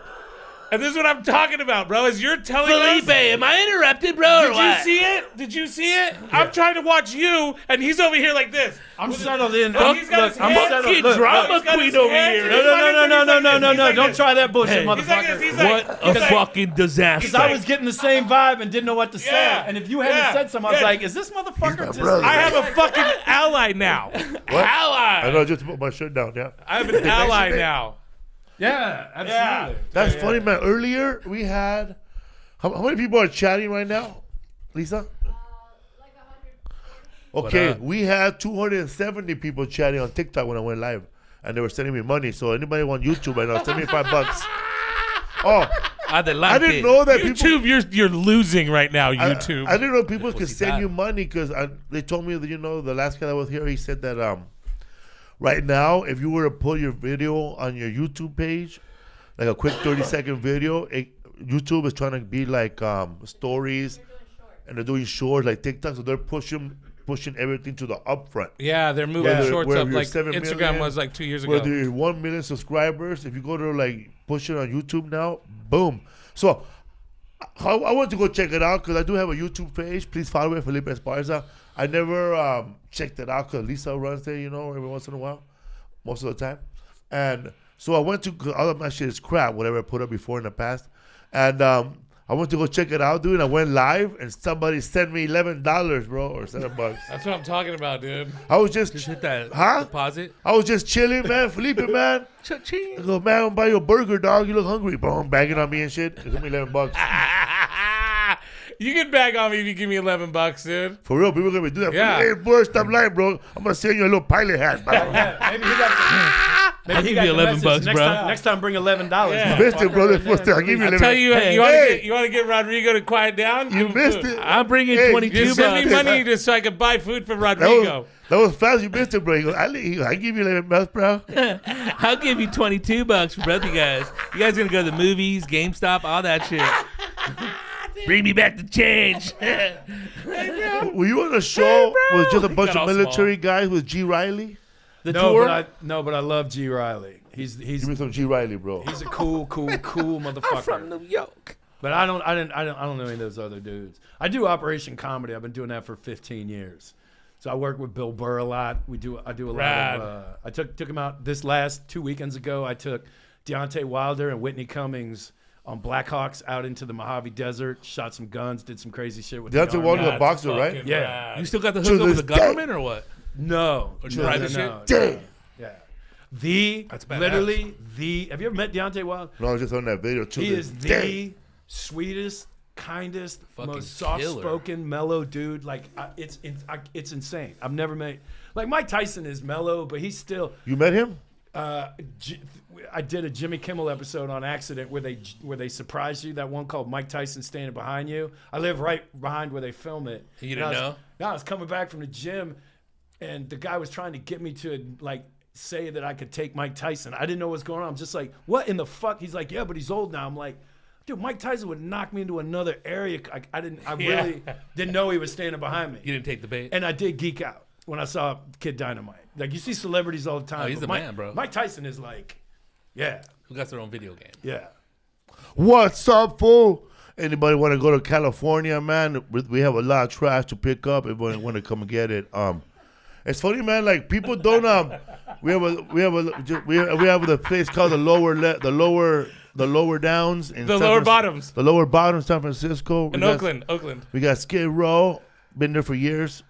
And this is what I'm talking about, bro. Is you're telling Felipe, us. am I interrupted, bro? Did you see it? Did you see it? I'm trying to watch you, and he's over here like this. I'm settled in. Look, he's got his I'm hands- settled. Fucking Look, drama he's got queen his over hands here. in No, his no, pockets, no, and no, he's no, like no, this. no, He's no. like Don't this. try that bullshit, Hey. He's like motherfucker. this. He's like, What a he's like, fucking disaster. Because I was getting the same vibe and didn't know what to say. Yeah. And if you hadn't Yeah. said something, I was Yeah. like, is this motherfucker just... brother. I have a fucking ally now. What? Ally. I know, just put my shirt down, yeah. I have an ally now. Yeah, absolutely. That's funny, man. Earlier, we had... How many people are chatting right now, Lisa? Like 100. Okay, we had 270 people chatting on TikTok when I went live, and they were sending me money. So anybody on YouTube right now, send me $5. Oh, I didn't know that YouTube, you're losing right now. YouTube. I didn't know people could send you money because they told me that the last guy that was here, he said that right now if you were to put your video on your YouTube page, like a quick 30-second video, YouTube is trying to be like stories, and they're doing shorts like TikTok, so they're pushing everything to the upfront. Yeah, they're moving shorts up like 7 Instagram million, was like 2 years ago. Whether you're 1 million subscribers, if you go to like push it on YouTube now, boom. So I want to go check it out because I do have a YouTube page. Please follow it, Felipe Esparza. I never checked it out because Lisa runs there, every once in a while, most of the time. And so I went to, cause all of my shit is crap, whatever I put up before in the past. And I went to go check it out, dude. I went live, and somebody sent me $11, bro, or $7. That's what I'm talking about, dude. I was just hit that deposit. I was just chilling, man. Felipe, man. I go, man, I'm buy you a burger, dog. You look hungry. Boom, bagging on me and shit. It took me $11. You can bag on me if you give me $11, dude. For real, people are gonna do that. Yeah. Hey, boy, stop lying, bro. I'm gonna send you a little pilot hat. Maybe he got. I'll give you $11, bro. Next time, bring $11. Yeah. You missed it, bro. I'll give you $11. I'll tell you, you want to get Rodrigo to quiet down? You missed it. I'm bringing You $22. send me money just so I can buy food for Rodrigo. That was fast. You missed it, bro. He goes, I give you $11, bro. I'll give you $22 for both you guys. You guys gonna go to the movies, GameStop, all that shit. Bring me back the change. Were you on a show with just a bunch of military guys with G. Riley? Tour? But I love G. Riley. Give me some G. Riley, bro. He's a cool motherfucker. I'm from New York. But I don't know any of those other dudes. I do Operation Comedy. I've been doing that for 15 years. So I work with Bill Burr a lot. I do a lot of. I took him out this last 2 weekends ago. I took Deontay Wilder and Whitney Cummings on Blackhawks out into the Mojave Desert, shot some guns, did some crazy shit with Deontay Wilder's a boxer, right? Yeah. Rad. You still got the hook up with the government or what? No. Or private shit? Damn. Yeah. That's badass. Literally the. Have you ever met Deontay Wilder? No, I was just on that video too. He is the sweetest, kindest, Fucking most soft-spoken, mellow dude. Like it's insane. I've never met like Mike Tyson is mellow, but he's still. You met him? I did a Jimmy Kimmel episode on accident where they surprised you. That one called Mike Tyson Standing Behind You. I live right behind where they film it. You didn't know? No, I was coming back from the gym, and the guy was trying to get me to like say that I could take Mike Tyson. I didn't know what's going on. I'm just like, what in the fuck? He's like, yeah, but he's old now. I'm like, dude, Mike Tyson would knock me into another area. I really didn't know he was standing behind me. You didn't take the bait? And I did geek out when I saw Kid Dynamite. Like, you see celebrities all the time. Oh, he's the man, bro. Mike Tyson is like, yeah. Who got their own video game? Yeah. What's up, fool? Anybody want to go to California, man? We have a lot of trash to pick up. Everybody want to come and get it. It's funny, man. Like people don't. We have the place called the lower downs in The lower bottoms. The lower bottoms, San Francisco. In Oakland. We got Skid Row. Been there for years.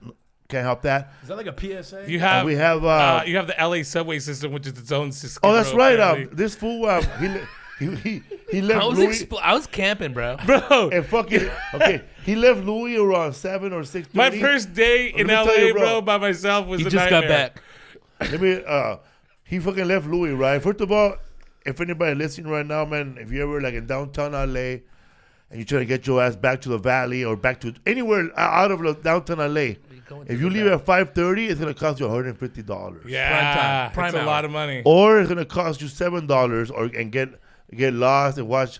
Can't help that. Is that like a PSA? You have we have you have the LA subway system, which is its own system. Oh, that's right. This fool, he left Louis. I was camping, bro. And fucking he left Louis around 7 or 6. My first day in LA, bro, by myself was he a just nightmare. got back. Let me. He fucking left Louis, right? First of all, if anybody listening right now, man, if you ever like in downtown LA and you try to get your ass back to the valley or back to anywhere out of downtown LA. If you leave at 5:30, it's gonna cost you $150. Yeah, Prime it's a hour. lot of money. Or it's gonna cost you $7, and get lost and watch,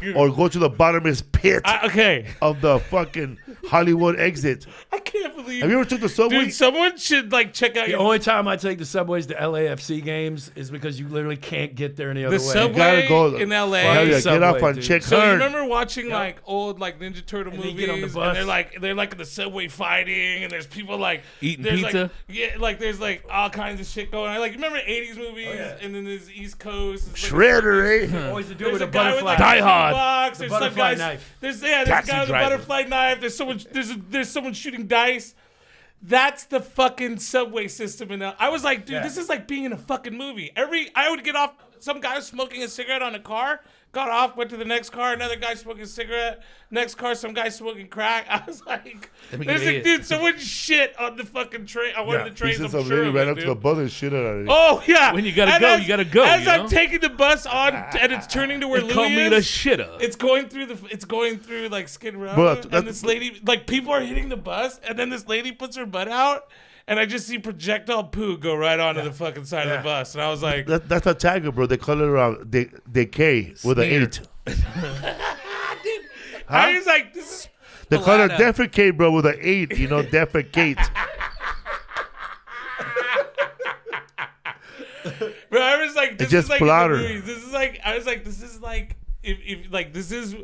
Dude. or go to the bottomless pit Okay, of the fucking Hollywood exit. I can't believe. Have you ever took the subway? Dude, someone should like check out The your. only time I take the subways to LAFC games is because you literally can't get there any other way. subway gotta go in LA. Hell yeah, get Subway, off on dude. Chick So you Hearn. remember watching like old like Ninja Turtle And then movies, you get on the and bus. they're like in the subway fighting, and there's people like Eating there's, pizza? there's like all kinds of shit going on. Like remember 80s movies, and then there's East Coast. It's like, Shredder, eh? Always to do There's with a a guy with butterfly. like Die a Hard. box. The There's some butterfly guys. knife. There's a Taxi guy with a driver. butterfly knife. There's someone. There's someone shooting dice. That's the fucking subway system in LA. I was like, dude, this is like being in a fucking movie. I would get off. Some guy was smoking a cigarette on a car. Got off, went to the next car, another guy smoking a cigarette. Next car, some guy smoking crack. I was like, dude, someone shit on the fucking train. On one of the trains, I'm sure of ran it, up to the bus and shit out of it. Oh, yeah. When you gotta go, you gotta go. As you I'm know? taking the bus on, and it's turning to where Louis Call me is. the shitter. It's going through like Skid Row, But and this lady, like people are hitting the bus, and then this lady puts her butt out, and I just see projectile poo go right onto the fucking side of the bus, and I was like, That's a tiger, bro. They call it decay with an 8. I was like, this is. They call it defecate, bro, with an 8. You know, defecate. Bro, I was like, this It's just is like plotter. in the movies. This is like, I was like, this is like, if like this is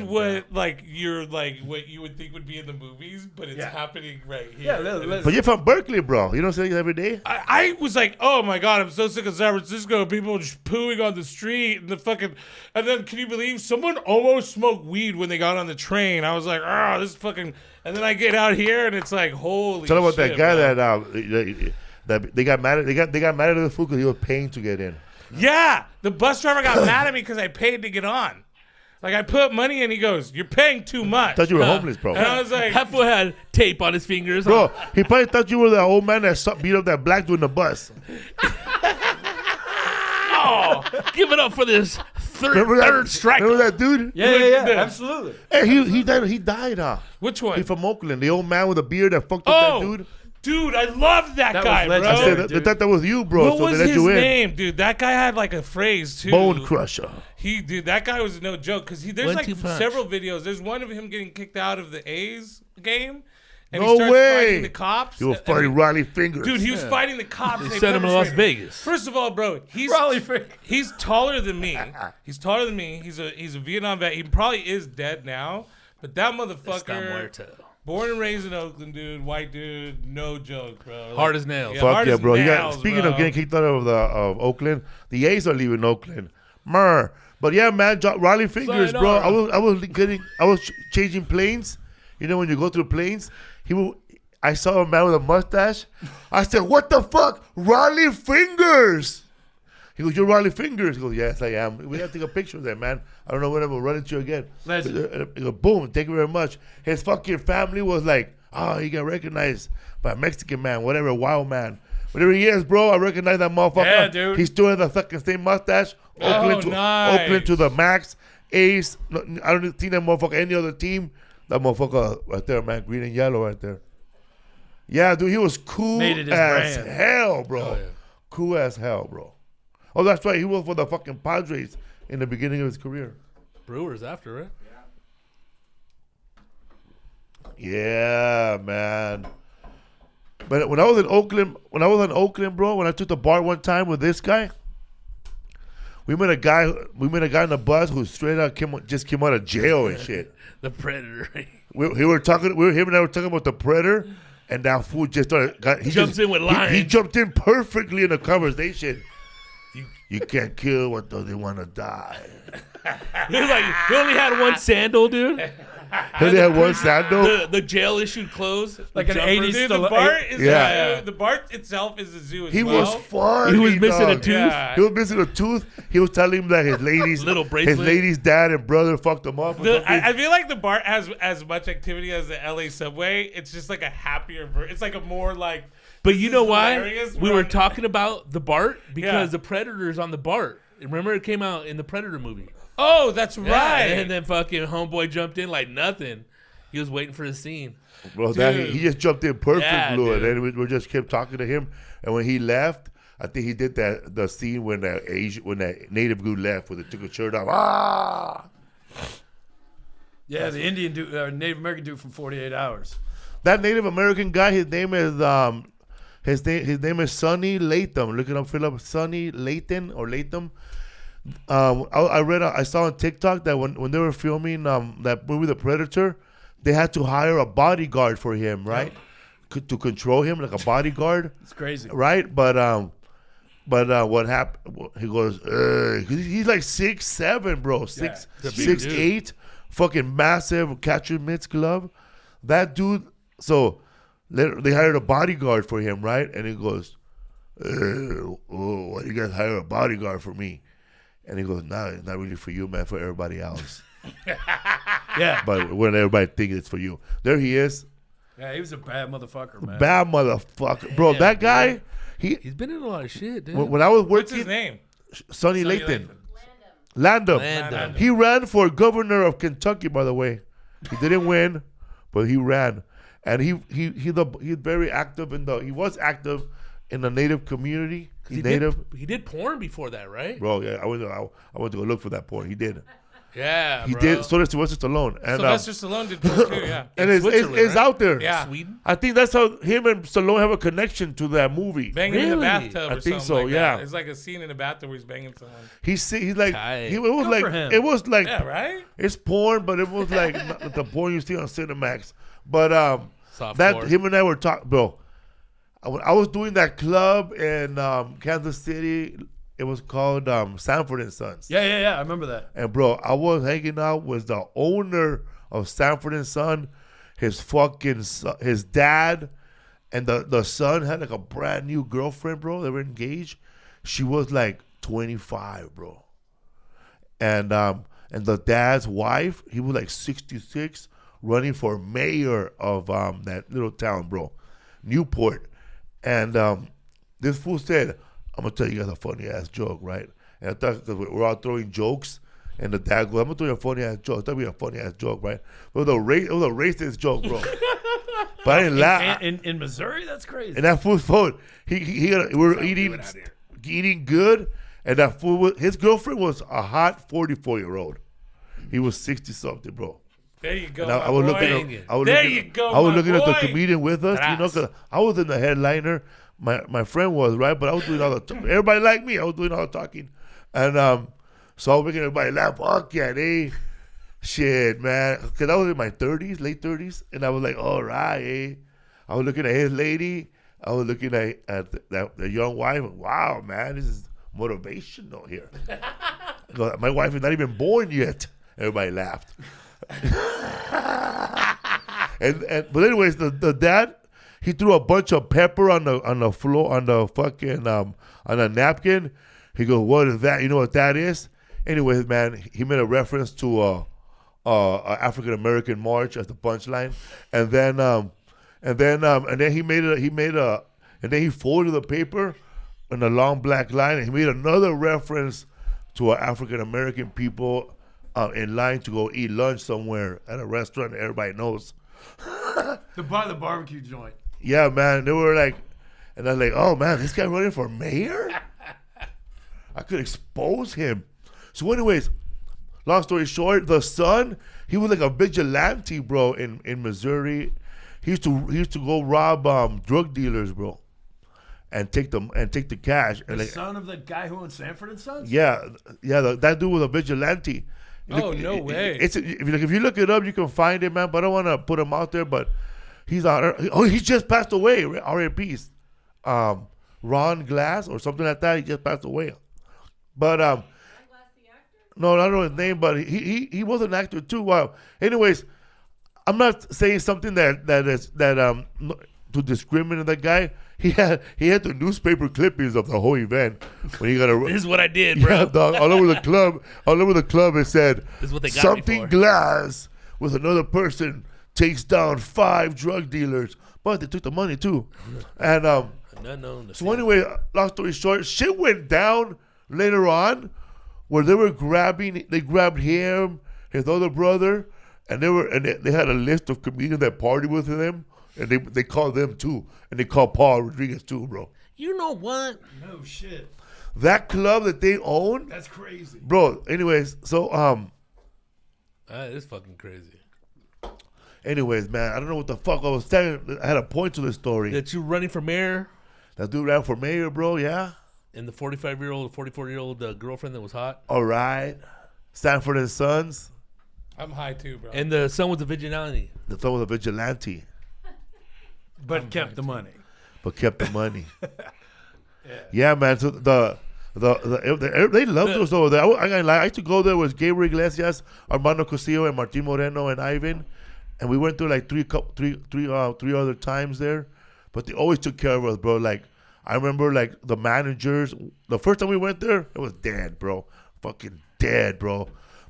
what like you're like what you would think would be in the movies, but it's happening right here. Yeah, But you're from Berkeley, bro. You don't say it every day? I was like, oh my god, I'm so sick of San Francisco. People just pooing on the street and the fucking. And then, can you believe someone almost smoked weed when they got on the train? I was like, oh, this fucking. And then I get out here and it's like, holy. Tell about shit, that guy bro. that they got mad at. They got mad at the fool because he was paying to get in. Yeah, the bus driver got mad at me because I paid to get on. Like, I put money in, he goes, you're paying too much. I thought you were homeless, bro. And I was like, Half foot had tape on his fingers. Bro, he probably thought you were the old man that beat up that black dude in the bus. Oh, give it up for this Remember that? third striker. Remember that dude? Yeah, absolutely. Hey, he died. He died, huh? which one? He from Oakland, the old man with the beard that fucked up that dude. Dude, I loved that That guy, was bro. I legendary. said they thought that was you, bro. What so was they let his you in. name, dude? That guy had like a phrase too. Bone Crusher. Dude, that guy was no joke because there's 1-2 like punch. several videos. There's one of him getting kicked out of the A's game, and No he starts way. fighting the cops. You were fighting Riley Fingers. Dude, he was fighting the cops. They sent him to Las Vegas. First of all, bro, he's taller than me. He's taller than me. He's a Vietnam vet. He probably is dead now, but that Está motherfucker. muerto. Born and raised in Oakland, dude. White dude, no joke, bro. Like, Hard as nails. Fuck hard yeah, as bro. nails, Speaking bro. of getting kicked out of Oakland, the A's are leaving Oakland. But yeah, man, Riley Fingers, bro. I was changing planes. You know when you go through planes, I saw a man with a mustache. I said, "What the fuck, Riley Fingers?" He goes, "You're Riley Fingers." He goes, "Yes, I am." We have to take a picture of that, man. I don't know when I'm gonna run into you again. Legend. He goes, "Boom, thank you very much." His fucking family was like, "Oh, he got recognized by a Mexican man, whatever, wild man." Whatever he is, bro, I recognize that motherfucker. Yeah, dude. He's still in the fucking same mustache. Oakland to the max. Ace. No, I don't see that motherfucker any other team. That motherfucker right there, man. Green and yellow right there. Yeah, dude, he was cool Made it his as brand. hell, bro. Cool as hell, bro. Oh, that's right. He was for the fucking Padres in the beginning of his career. Brewers after, right? Yeah, man. But when I was in Oakland, bro, when I took the bar one time with this guy, we met a guy on the bus who straight out just came out of jail and shit. The Predator. Him and I were talking about the Predator, and that fool just started. He Jumps in with lines. He jumped in perfectly in the conversation. You can't kill what doesn't want to die. He was like, he only had one sandal, dude. He only had one sandal. The jail issued clothes. Like the an jumper. 80s Dude, still- the bar is Yeah. the bar itself is a zoo as He well. was funny. He was missing a dog. tooth. Yeah. He was missing a tooth. He was telling him that his Little bracelet. lady's dad and brother fucked him up. Or something. I feel like the bar has as much activity as the LA subway. It's just like a happier It's like a more like. But you know why? hilarious. We were talking about the BART because Yeah. the Predator's on the BART. Remember it came out in the Predator movie. Oh, that's Yeah, right. and then fucking homeboy jumped in like nothing. He was waiting for the scene. Bro, Dude. he just jumped in perfect, Yeah, blue, and dude. then we just kept talking to him. And when he left, I think he did the scene when that native dude left, where they took his shirt off. Ah! Yeah, the Indian dude, Native American dude from 48 Hours. That Native American guy, his name is Sonny Latham. Look it up, Philip. Sonny Latham or Latham. I saw on TikTok that when they were filming that movie The Predator, they had to hire a bodyguard for him, right? To control him, like a bodyguard. It's crazy. Right? But what happened? He goes, he's like 6'7", bro, He's a big 6'8", fucking massive catcher mitts glove. That dude. So they hired a bodyguard for him, right? And he goes, why do you guys hire a bodyguard for me? And he goes, "No, it's not really for you, man. For everybody else." Yeah. But when everybody thinks it's for you, there he is. Yeah, he was a bad motherfucker, man. Bad motherfucker, bro. That guy. He's been in a lot of shit, dude. When I was What's working, his name? Sonny Lathan. Landham. He ran for governor of Kentucky, by the way. He didn't win, but he ran, and he's very active he was active in the Native community. He's Native. He did porn before that, right? Bro, yeah, I went to go look for that porn. He did. Yeah, He bro. did. So did Sylvester Stallone. And, Sylvester Stallone did porn too, yeah. and it's out there. Yeah. Sweden. I think that's how him and Stallone have a connection to that movie. Banging in the Really? bathtub I or think something so, like yeah. that. It's like a scene in the bathtub where he's banging someone. He's like Tight. it was Good like for him. it was like Yeah, right? it's porn, but it was like not the porn you see on Cinemax. But Softcore. that him and I were talking, bro. I was doing that club in Kansas City. It was called Sanford and Sons. Yeah. I remember that. And bro, I was hanging out with the owner of Sanford and Son, his dad, and the son had like a brand new girlfriend, bro. They were engaged. She was like 25, bro. And the dad's wife, he was like 66, running for mayor of that little town, bro, Newport. And this fool said, "I'm gonna tell you guys a funny ass joke, right?" And I thought, because we're all throwing jokes, and the dad goes, "I'm gonna tell you a funny ass joke." I thought it'd be a funny ass joke, right? It was a racist joke, bro. But I didn't laugh. In Missouri, that's crazy. And that fool's phone, we were eating good, and that fool, his girlfriend was a hot 44-year-old. He was 60 something, bro. There you go. And I was looking at the comedian with us, you know, because I was in the headliner. My friend was, right, but I was doing all the everybody liked me. I was doing all the talking, and so I was making everybody laugh. Fuck yeah, shit, man, because I was in my 30s, late 30s, and I was like, all right, I was looking at his lady. I was looking at the young wife. Wow, man, this is motivational here. My wife is not even born yet. Everybody laughed. But anyways, the dad, he threw a bunch of pepper on the floor, on the fucking on a napkin. He goes, "What is that? You know what that is?" Anyways, man, he made a reference to a African American march as the punchline, and then he folded the paper in a long black line, and he made another reference to an African American people in line to go eat lunch somewhere at a restaurant that everybody knows. The barbecue joint. Yeah, man, they were like, and I was like, oh man, this guy running for mayor? I could expose him. So anyways, long story short, the son, he was like a vigilante, bro, in Missouri. He used to go rob drug dealers, bro, and take the cash. And The like, son of the guy who owned Sanford and Sons? yeah, that dude was a vigilante. Oh, no way. If you look it up, you can find it, man. But I don't want to put him out there. But he's out. Oh, he just passed away. R.I.P. Ron Glass or something like that. He just passed away. But no, I don't know his name. But he was an actor too. Wow. Anyways, I'm not saying something that to discriminate that guy. He had the newspaper clippings of the whole event when he got a. This is what I did, bro. Yeah, dog. All over the club, it said This is what they got something me for. Glass with another person takes down 5 drug dealers, but they took the money too. And so anyway, long story short, shit went down later on where they grabbed him, his other brother, and they had a list of comedians that partied with them. And they called them too. And they called Paul Rodriguez too, bro. You know what? No shit. That club that they own, That's crazy. bro. Anyways, so That is fucking crazy. anyways, man, I don't know what the fuck I was saying. I had a point to this story. That you running for mayor That dude ran for mayor, bro. Yeah. and the 45-year-old, 44-year-old girlfriend that was hot. All right. Sanford and Sons. I'm high too, bro. And the son was a vigilante. The son was a vigilante, But kept the money. but kept the money. Yeah, man. So they loved us over there. I used to go there with Gabriel Iglesias, Armando Cosillo, and Martin Moreno and Ivan, and we went through like three other times there. But they always took care of us, bro. Like I remember, like the managers. The first time we went there, it was dead, bro. fucking dead, bro.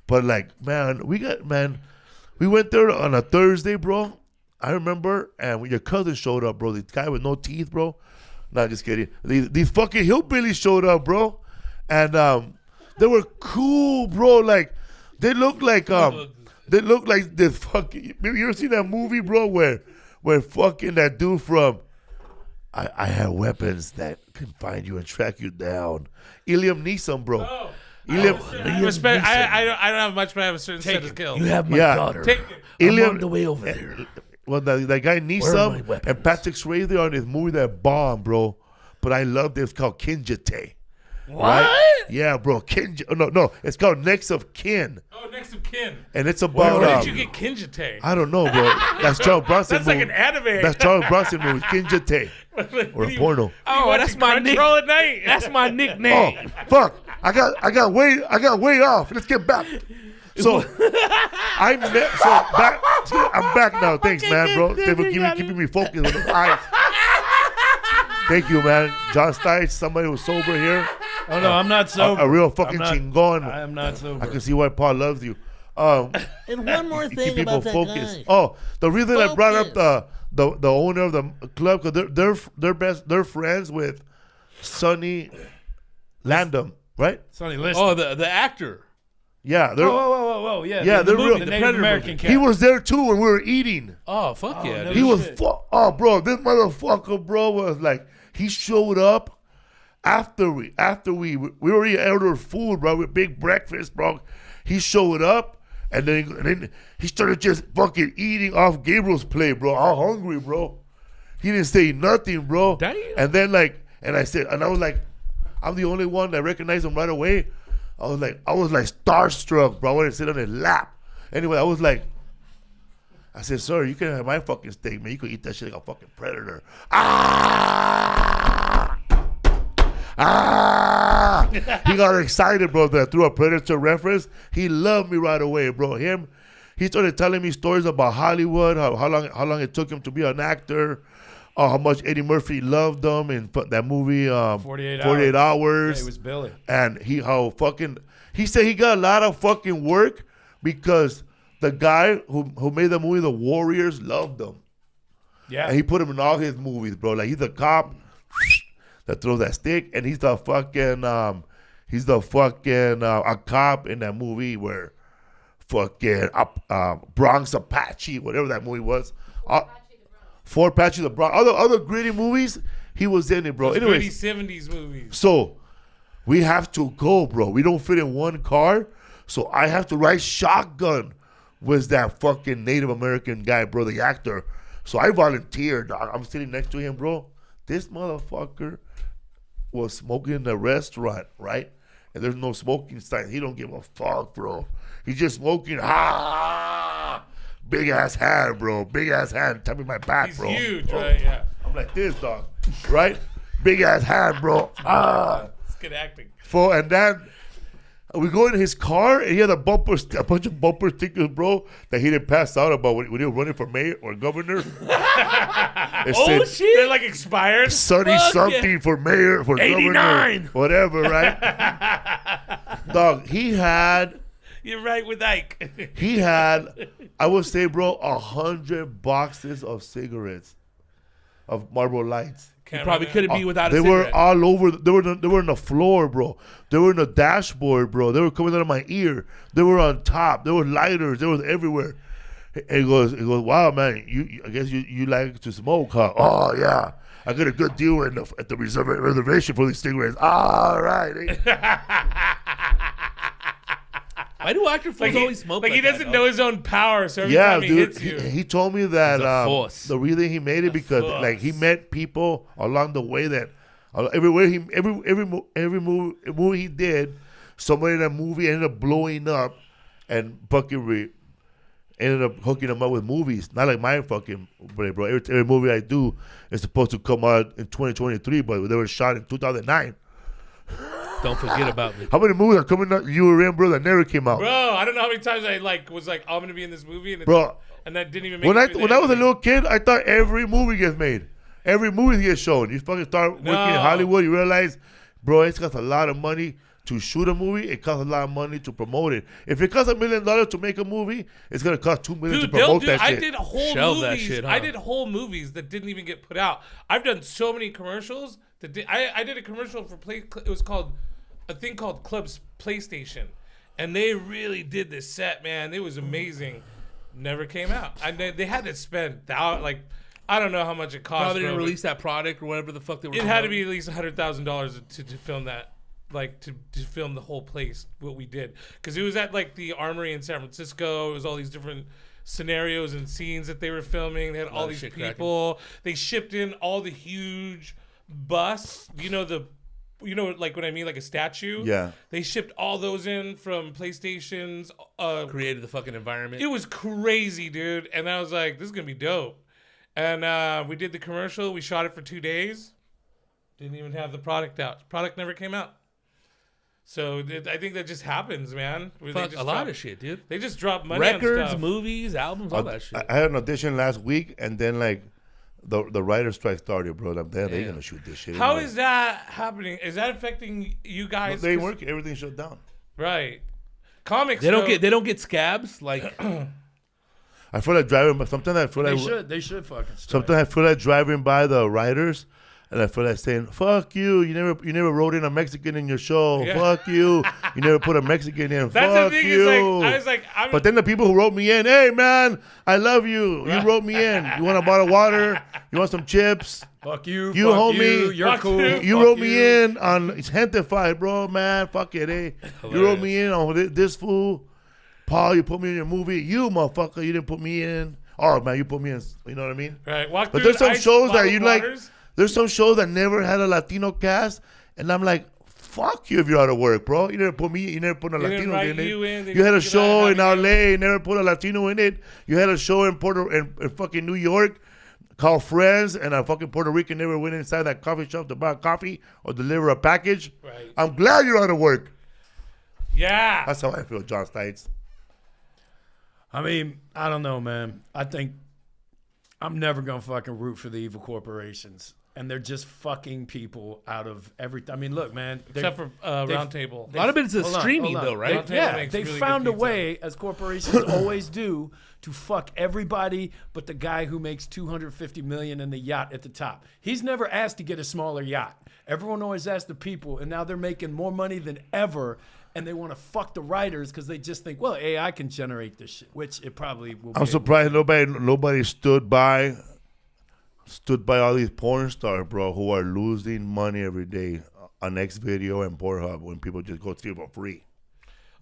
But like, man, we went there on a Thursday, bro. I remember, and when your cousin showed up, bro, the guy with no teeth, bro. Nah, just kidding. These fucking hillbillies showed up, bro, and they were cool, bro. Like, they looked like the fucking. Maybe you ever seen that movie, bro, where fucking that dude from I have weapons that can find you and track you down. Liam Neeson, bro. Oh. Liam Respect. Neeson. I don't have much, but I have a certain set of skills. You have my Yeah. daughter. Take it. I'm Liam- on the way over there. Well, that guy Where are my Neeson weapons? and Patrick Swayze on his movie that bombed, bro. But I love this. It's called Kinjite. What? Right? Yeah, bro. No. It's called Next of Kin. Oh, next of kin. And it's about. Where did you get Kinjite? I don't know, bro. That's Charles Bronson That's movie. like an anime. That's Charles Bronson movie, Kinjite. Or a porno. Oh, that's my nick. Crawl at night. That's my Oh, nickname. fuck. I got way off. Let's get back. So I'm back now. Thanks, man, bro. Thanks for keeping me focused with the eyes. Thank you, man. Jon Stites, somebody who's sober here. Oh no, I'm not sober. A real fucking I'm not- chingon. I am not sober. I can see why Paul loves you. And one more Keep thing people about that focused. guy. Oh, the reason I brought up Focus. the owner of the club, because they're friends with Sonny Landham, right? Sonny, listen. Oh, the actor. Yeah, they're. Whoa. Yeah, Yeah, the they're movie, real- the the Native Predator American movie. cat. He was there too when we were eating. Oh, fuck yeah. no dude. He was shit. bro, this motherfucker, bro, was like, he showed up after we already ordered food, bro, with big breakfast, bro. He showed up and then he started just fucking eating off Gabriel's plate, bro. I'm hungry, bro. He didn't say nothing, bro. Damn. And then I was like, I'm the only one that recognized him right away. I was like starstruck, bro. I wanted to sit on his lap. Anyway, I said, sir, you can have my fucking steak, man. You can eat that shit like a fucking predator. He got excited, bro, that I threw a predator reference. He loved me right away, bro. He started telling me stories about Hollywood, how long it took him to be an actor, how much Eddie Murphy loved him in that movie, 48 Hours. Yeah, it was Billy. And he said he got a lot of fucking work because the guy who made the movie The Warriors loved him. Yeah. And he put him in all his movies, bro. Like, he's a cop that throws that stick, and he's the fucking a cop in that movie where fucking Bronx Apache, whatever that movie was. Fort Apache the Bronx. Other gritty movies, he was in it, bro. Those Anyways, gritty 70s movies. so we have to go, bro. We don't fit in one car, so I have to ride shotgun with that fucking Native American guy, bro, the actor. So I volunteered, dog. I'm sitting next to him, bro. This motherfucker was smoking in the restaurant, right? And there's no smoking sign. He don't give a fuck, bro. He's just smoking. Big ass hand, bro. Big ass hand. Tapping my back, He's bro. huge, Oh. right? Yeah. I'm like this, dog. Right? Big ass hand, bro. It's good acting. And then we go in his car, and he had a bunch of bumper stickers, bro, that he didn't pass out about when he was running for mayor or governor. It Oh, said, shit. They're like expired. Sonny Fuck something yeah. for mayor, for 89. governor, whatever, right? Dog, he had, You're right with Ike. I would say, bro, 100 boxes of cigarettes, of Marlboro Lights. You probably couldn't be without a They were cigarette. all over. They were on the floor, bro. They were in the dashboard, bro. They were coming out of my ear. They were on top. There were lighters. They were everywhere. It goes. Wow, man. I guess you like to smoke, huh? Oh yeah. I got a good deal at the reservation for these cigarettes. All right. Why do actor fools always smoke like he that, doesn't dog? know his own power, so every Yeah, time he dude. hits you. He told me that It's a force. the reason he made it because force. like he met people along the way that every movie he did, somebody in that movie ended up blowing up and fucking ended up hooking him up with movies. Not like my fucking bro. Every movie I do is supposed to come out in 2023, but they were shot in 2009. Don't forget about me. How many movies are coming out you were in, bro, that never came out? Bro, I don't know how many times I was like, I'm gonna be in this movie, and Bro, and that didn't even make when it through I the was a ending. little kid, I thought every movie gets made. Every movie gets shown. You fucking start working in No. Hollywood, you realize, bro, it's got a lot of money. to shoot a movie, it costs a lot of money to promote it. If it costs $1 million to make a movie, it's gonna cost $2 million to promote that I shit. did whole Shelve movies. that shit, huh? I did whole movies that didn't even get put out. I've done so many commercials that I did a commercial for it was called a thing called Club's PlayStation, and they really did this set, man. It was amazing. Never came out. They had to spend like I don't know how much it cost. Probably didn't bro, release that product or whatever the fuck they were. It had to be at least $100,000 to film that, like to film the whole place. What we did, because it was at like the Armory in San Francisco. It was all these different scenarios and scenes that they were filming. They had all these people. They shipped in all the huge busts. You know like what I mean, like a statue. Yeah. They shipped all those in from PlayStations. Created the fucking environment. It was crazy, dude. And I was like, this is gonna be dope. And we did the commercial. We shot it for 2 days. Didn't even have the product out. Product never came out. So I think that just happens, man. Fuck, a lot of shit, dude. They just drop money Records, on stuff. movies, albums, all that shit. I had an audition last week, and then like the writer's strike started, bro. I'm there. They're gonna shoot this shit. How is that happening? Is that affecting you guys? They ain't working. Everything shut down. Right. Comics. They don't get scabs like. I feel like driving, but sometimes I feel like They should fucking. Strike. sometimes I feel like driving by the writers, and I feel like saying, "Fuck you! You never wrote in a Mexican in your show. Yeah. Fuck you! You never put a Mexican in. That's Fuck the thing. you!" Is like, I was like, But then the people who wrote me in, "Hey man, I love you. You wrote me in. You want a bottle of water? You want some chips? Fuck you. You fuck homie. You, you're Fuck cool. you. You fuck wrote me in on it's Gentefied, bro, man. Fuck it, eh? You wrote me in on this fool. Paul, you put me in your movie. You motherfucker, you didn't put me in. Oh man, you put me in. You know what I mean? right. Walk But through there's some ice shows that bottled you like. waters. There's some shows that never had a Latino cast, and I'm like, fuck you if you're out of work, bro. You never put me. You never put a They didn't Latino write in it. you in. They You had a didn't figure out show how in to LA, do it. you never put a Latino in it. You had a show in in fucking New York called Friends, and a fucking Puerto Rican never went inside that coffee shop to buy a coffee or deliver a package. Right. I'm glad you're out of work. Yeah. That's how I feel, Jon Stites. I mean, I don't know, man. I think I'm never gonna fucking root for the evil corporations, and they're just fucking people out of everything. I mean, look, man. Except for Roundtable. A lot of it is streaming hold on. though, right? Roundtable Yeah, makes they really found good a pizza. way, as corporations always do, to fuck everybody but the guy who makes $250 million in the yacht at the top. He's never asked to get a smaller yacht. Everyone always asks the people, and now they're making more money than ever, and they want to fuck the writers because they just think, well, AI can generate this shit, which it probably will. I'm surprised nobody stood by all these porn stars, bro, who are losing money every day on X Video and Pornhub when people just go see it for free.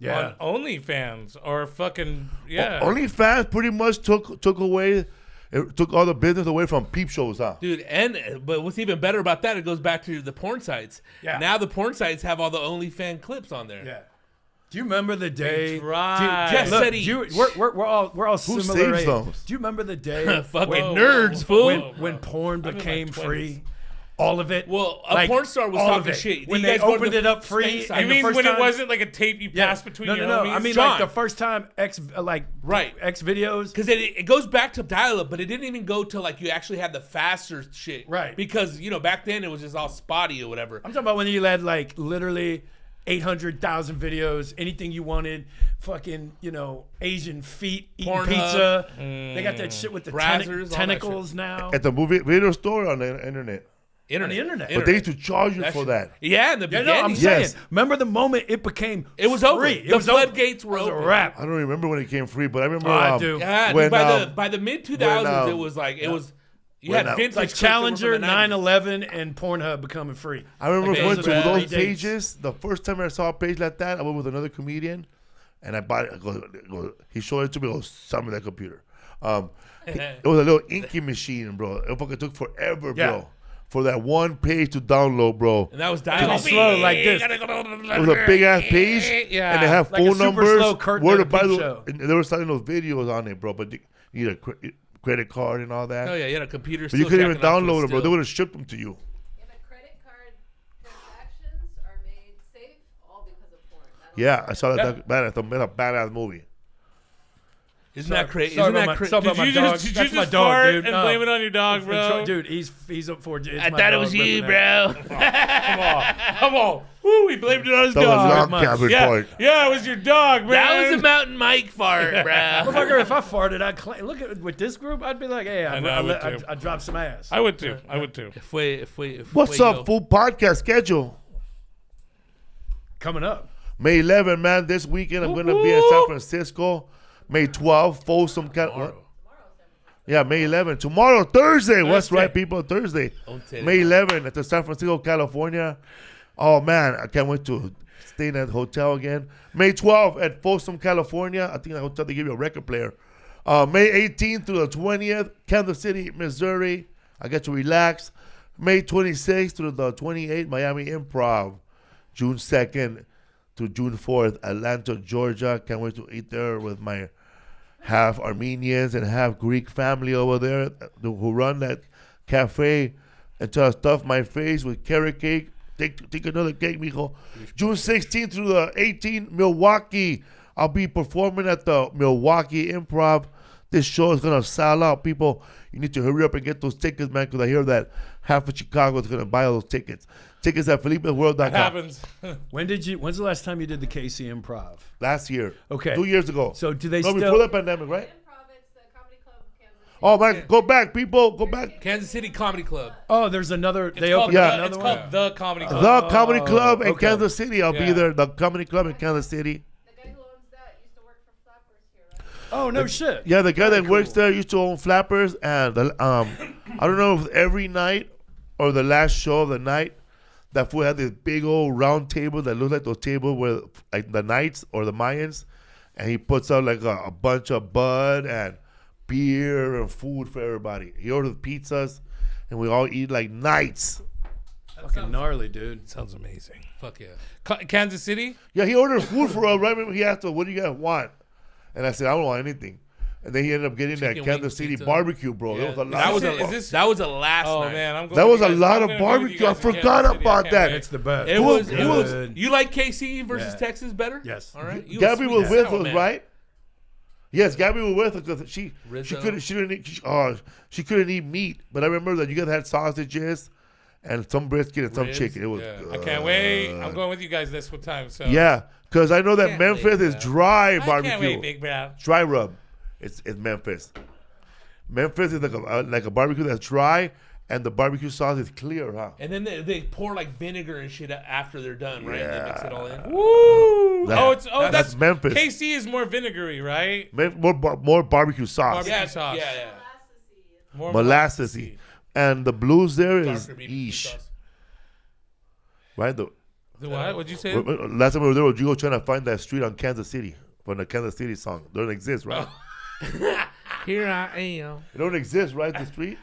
Yeah. On OnlyFans or fucking OnlyFans pretty much took away. It took all the business away from peep shows, huh? Dude, but what's even better about that, it goes back to the porn sites. Yeah. Now the porn sites have all the OnlyFans clips on there. Yeah. Do you remember the day? tried. Yes, Look, said he- we're all Who similar. saves age. those? Do you remember the day Fucking Whoa, nerds, whoa, fool. whoa. when porn I'm in my became 20s. free? All of it. Well, a porn star was all talking of it. shit. When You they guys go to opened the it up free. state site. You and the mean first when time- it wasn't like a tape you Yeah. pass between no, your no, homies? I mean, John. like the first time X videos. Because it goes back to dial-up, but it didn't even go to like you actually had the faster shit. Right. Because, back then it was just all spotty or whatever. I'm talking about when you had like literally 800,000 videos, anything you wanted, fucking, Asian feet eating Pornhub. pizza. They got that shit with the Brazzers, all that tentacles now. At the movie video store on the internet. On the internet. But they used to charge you for that. Yeah, in the Yeah, beginning. no, I'm saying. Yes. Remember the moment it became It was over. free. The floodgates were It was a open. wrap. I don't remember when it came free, but I remember. Oh, I do. Yeah, When, by the mid 2000s, it was like you had when, vintage Like clips that were from Challenger, the 90s. 9/11, and Pornhub becoming free. I remember Like going those to are those dates. pages. The first time I saw a page like that, I went with another comedian, and I bought it. He showed it to me. I goes, "Sell me that computer." It was a little inky machine, bro. It fucking took forever, Yeah. bro, for that one page to download, bro. And that was It dial-up. was slow like this. It was a big ass page, Yeah. and they have Like a phone super numbers, slow curtain where at to a buy peep the, show. and they were selling those videos on it, bro. But you need a credit card and all that. Oh yeah, you had a computer. But you still couldn't even jacking off to download it them, bro. still. They would have shipped them to you. Yeah, but credit card transactions are made safe all because of porn. Yeah, I saw that. That's a badass movie. Isn't that crazy? Sorry Isn't about that my, crazy? sorry about my dog. Did you That's my just dog, fart dude. and No. blame it on your dog, bro? Dude, he's up for it. I thought it was you, bro. Come on. Woo, he blamed it on his That was dog. long cabin Yeah, fart. yeah, it was your dog, man. That was a Mountain Mike fart, bro. Motherfucker, if I farted, I'd look at with this group. I'd be like, hey, know, I would too. I dropped some ass. I would too. If we What's up, full podcast schedule? Coming up. May 11, man. This weekend I'm going to be in San Francisco. May 12, Folsom, Yeah, May 11. Tomorrow, Thursday. What's right, people? Thursday. May 11 at the San Francisco, California. Oh, man. I can't wait to stay in that hotel again. May 12 at Folsom, California. I think that hotel, they give you a record player. May 18th through the 20th, Kansas City, Missouri. I get to relax. May 26th through the 28th, Miami Improv. June 2nd to June 4th, Atlanta, Georgia. Can't wait to eat there with my half Armenians and half Greek family over there who run that cafe until I stuff my face with carrot cake. Take another cake, mijo. June 16th through the 18th, Milwaukee. I'll be performing at the Milwaukee Improv. This show is going to sell out. People, you need to hurry up and get those tickets, man, because I hear that half of Chicago is going to buy those tickets. Tickets at FelipeWorld.com. happens. When's the last time you did the KC Improv? Last year. Okay. 2 years ago. So do they no, still? before the pandemic, right? Improv, it's the Comedy Club of Kansas City. Oh, man, go back, people. Go back. Kansas City Comedy Club. Oh, there's another. They Called opened Yeah. the, another it's one. called The Comedy Club. The Comedy Club in okay. Kansas City. I'll be Yeah. there. The Comedy Club in Kansas City. The guy who owns that used to work for Flappers here, right? Oh no shit. Yeah, the guy Very that works cool. there used to own Flappers, and I don't know if every night or the last show of the night, that fool had this big old round table that looked like those tables where like the Knights or the Mayans, and he puts out like a bunch of bud and beer and food for everybody. He orders pizzas, and we all eat like knights. Fucking gnarly, dude. Sounds amazing. Fuck yeah. Kansas City? Yeah, he ordered food for us. Right? Remember, he asked us, "What do you guys want?" And I said, "I don't want anything." And then he ended up getting that Chicken Kansas wings, City pizza. barbecue, bro. Yeah. There was a lot. That was of a, that was a last Oh night. man, I'm going. That was with a you guys. lot I'm of gonna go with you barbecue. I guys to forgot Kansas City. about I can't that. wait. It's the best. It was. Who It was. Good. You like KC versus Yeah. Texas better? Yes. All right. You Gabby a was sweet with sour us, man. right? Yes, Gabby was with us because she Rizzo. couldn't eat meat. But I remember that you guys had sausages and some brisket and some Ribs. chicken. It was Yeah, good. I can't wait. I'm going with you guys this time. So Yeah, because I know that Can't Memphis wait, is bro. dry I barbecue, can't wait, big bro. dry rub. It's Memphis. Memphis is like a barbecue that's dry, and the barbecue sauce is clear, huh? And then they pour like vinegar and shit after they're done, right? And they mix it all in. Woo! That- That's that's Memphis. KC is more vinegary, right? More barbecue sauce, Barbecue Yeah, sauce. yeah. More molassesy, and the blues there is Darker BBQ ish, sauce. right? The what? What'd you say? Last time we were there, Rodrigo trying to find that street on Kansas City from the Kansas City song. It doesn't exist, right? Here I am. It don't exist, right? The street.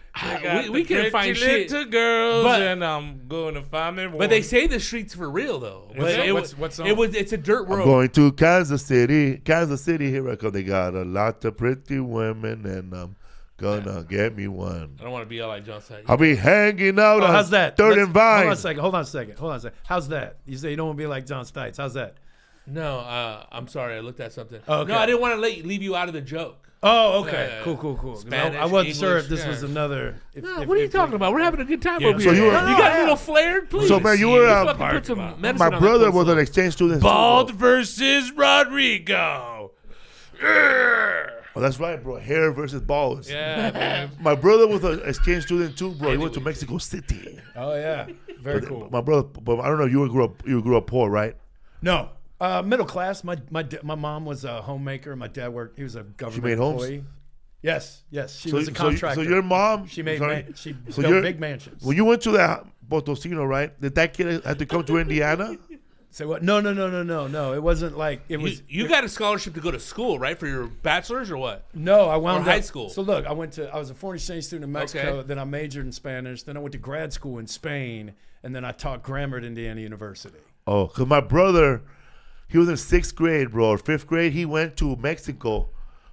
We can find shit. Little girls, But- and I'm going to find them. But they say the streets for real though. But it? it What's- was- what song? It's a dirt I'm road. going to Kansas City. Kansas City, here I come. They got a lot of pretty women, and I'm gonna get me one. I don't want to be all like Jon Stites. I'll be hanging out Oh, on how's that? 3rd Let's- and Vine. Hold on a second. How's that? You say you don't want to be like Jon Stites. How's that? No, I'm sorry. I looked at something. Oh, okay. No, I didn't want to leave you out of the joke. Oh, okay. Yeah. Cool. 'Cause Spanish, I wasn't sure if English, this was yeah. another. No, what are you talking about? We're having a good time over So here. you were- you got a little flared, please. So, man, you were, Fucking put some medicine My on that brother pencil. was an exchange student. Bald versus Rodrigo. Oh, that's right, bro. Hair versus balls. Yeah, man. My brother was an exchange student too, bro. He went to Mexico City. Oh yeah, very cool. My brother, but I don't know. You grew up poor, right? No, middle class. My mom was a homemaker. My dad worked. He was a government made homes? employee. Yes. She was a contractor. So your mom, She made. sorry. She So built you're- big mansions. When you went to that Potosino, right? Did that kid have to come to Indiana? Say what? No. It wasn't like it was. You got a scholarship to go to school, right? For your bachelor's or what? No, I wound Or up high school. So look, I was a foreign exchange student in Mexico. Okay. Then I majored in Spanish. Then I went to grad school in Spain, and then I taught grammar at Indiana University. Oh, because my brother, he was in 6th grade, bro, or 5th grade. He went to Mexico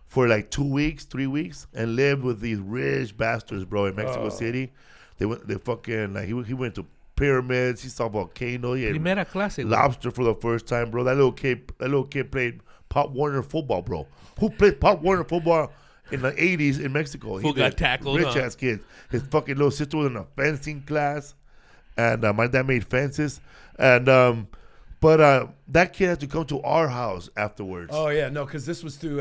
for like 2 weeks, 3 weeks, and lived with these rich bastards, bro, in Mexico City. They fucking, like, he went to pyramids. He saw volcanoes. He had Primera clase. güey. lobster for the first time, bro. That little kid played Pop Warner football, bro. Who played Pop Warner football in the 80s in Mexico? Who got tackled, Rich huh? ass kid. His fucking little sister was in a fencing class, and my dad made fences. And but that kid had to come to our house afterwards. Oh yeah, no, because this was through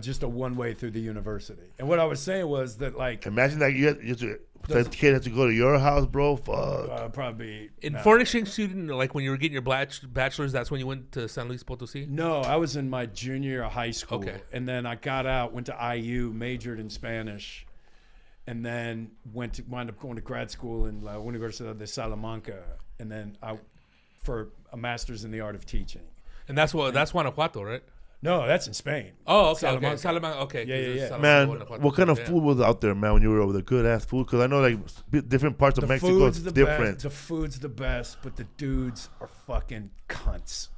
just a one way through the university. And what I was saying was that like Imagine that that kid had to go to your house, bro. Fuck. probably In furnishing student, like when you were getting your bachelor's, that's when you went to San Luis Potosí? No, I was in my junior year of high school. Okay. And then I got out, went to IU, majored in Spanish, and then wound up going to grad school in La Universidad de Salamanca, and then for a master's in the art of teaching. And that's Guanajuato, right? No, that's in Spain. Oh, okay. Salamanca. Salamanca, okay. Yeah. Salamanca, Man, Guanajuato. what kind of food was out there, man, when you were over there? Good ass food? Because I know like different parts of Mexico is different. The food's the best, but the dudes are fucking cunts.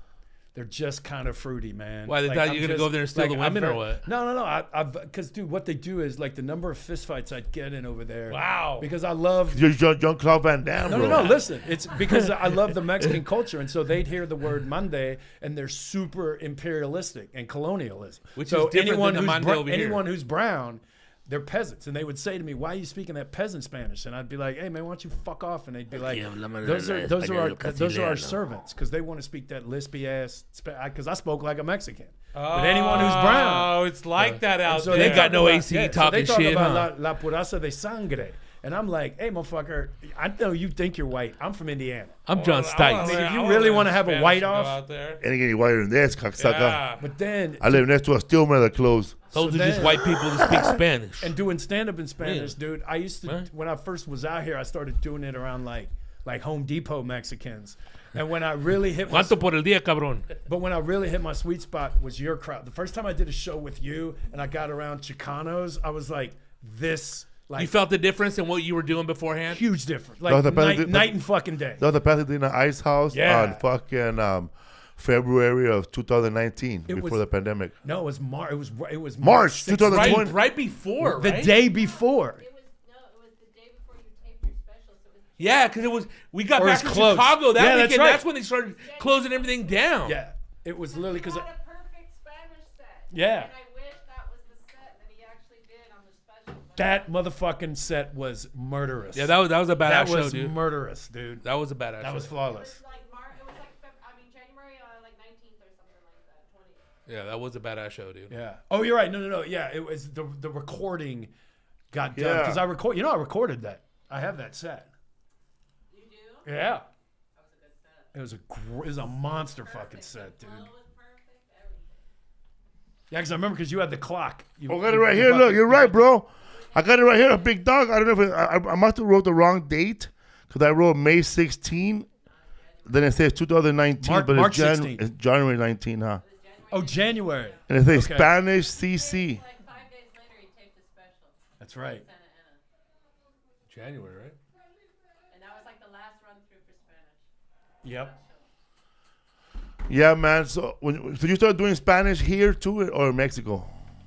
They're just kind of fruity, man. Why, they thought you were going to go there and steal the women or what? No. Because, dude, what they do is, like, the number of fistfights I'd get in over there. Wow. Because I love... You're Jean-Claude Van Damme, bro. No, listen. It's because I love the Mexican culture, and so they'd hear the word Monday, and they're super imperialistic and colonialism. Which so is different than the Monday over here. anyone who's brown... They're peasants, and they would say to me, "Why are you speaking that peasant Spanish?" And I'd be like, "Hey, man, why don't you fuck off?" And they'd be like, "Those are our servants, because they want to speak that lispy ass." Because I spoke like a Mexican, but anyone who's brown, oh, it's like that out so there. They got no AC so talking they talk shit, about huh? la puraza de sangre, and I'm like, "Hey, motherfucker, I know you think you're white. I'm from Indiana. I'm Jon Stites. If you really want to have a white off, out there. Ain't getting whiter than this, cocksucker. Yeah. but then I live next to a steel mill that closed. Those So are just then- white people that speak Spanish. and doing stand up in Spanish, Yeah. dude. I used to Right. when I first was out here, I started doing it around like Home Depot Mexicans. And when I really hit my ¿Cuánto por el día, cabrón? but when I really hit my sweet spot was your crowd. The first time I did a show with you and I got around Chicanos, I was like, this like You felt the difference in what you were doing beforehand? huge difference. That was Like the night and fucking day. That was the Pasadena Ice House Yeah. on fucking February of 2019, It before was- the pandemic. No, it was March. It was March 6th. 2020. Right before, The right? day before. It was the day before you taped your special, so it was Yeah, because we got Or back it's from closed. Chicago that Yeah, that's weekend. right. That's when they started closing everything down. Yeah, it was literally because a perfect Spanish set. Yeah. And I wish that was the set that he actually did on the special. but- that motherfucking set was murderous. Yeah, that was a badass that show, was dude. murderous, dude. That was a badass show. That was It flawless. was like January like 19th or something like that, 20th. Yeah, that was a badass show, dude. Yeah. Oh, you're right. No. Yeah, it was the recording got done Yeah. because I record. You know, I recorded that. I have that set. You do? Yeah. That was a good set. It was a monster fucking set, dude. Well, it was perfect, everything. Yeah, because I remember because you had the clock. You I got it right here. Look, you're right, bro. I got it right here. A big dog. I don't know if I must have wrote the wrong date because I wrote May 16. Then it says 2019, but March it's 16. January 19, huh? Oh, January. And it says Okay. Spanish CC. Like 5 days later, he taped the special. That's right. Santa Ana. January, right? And that was like the last run through for Spanish. Yep. Yeah, man. So so you started doing Spanish here too, or in Mexico?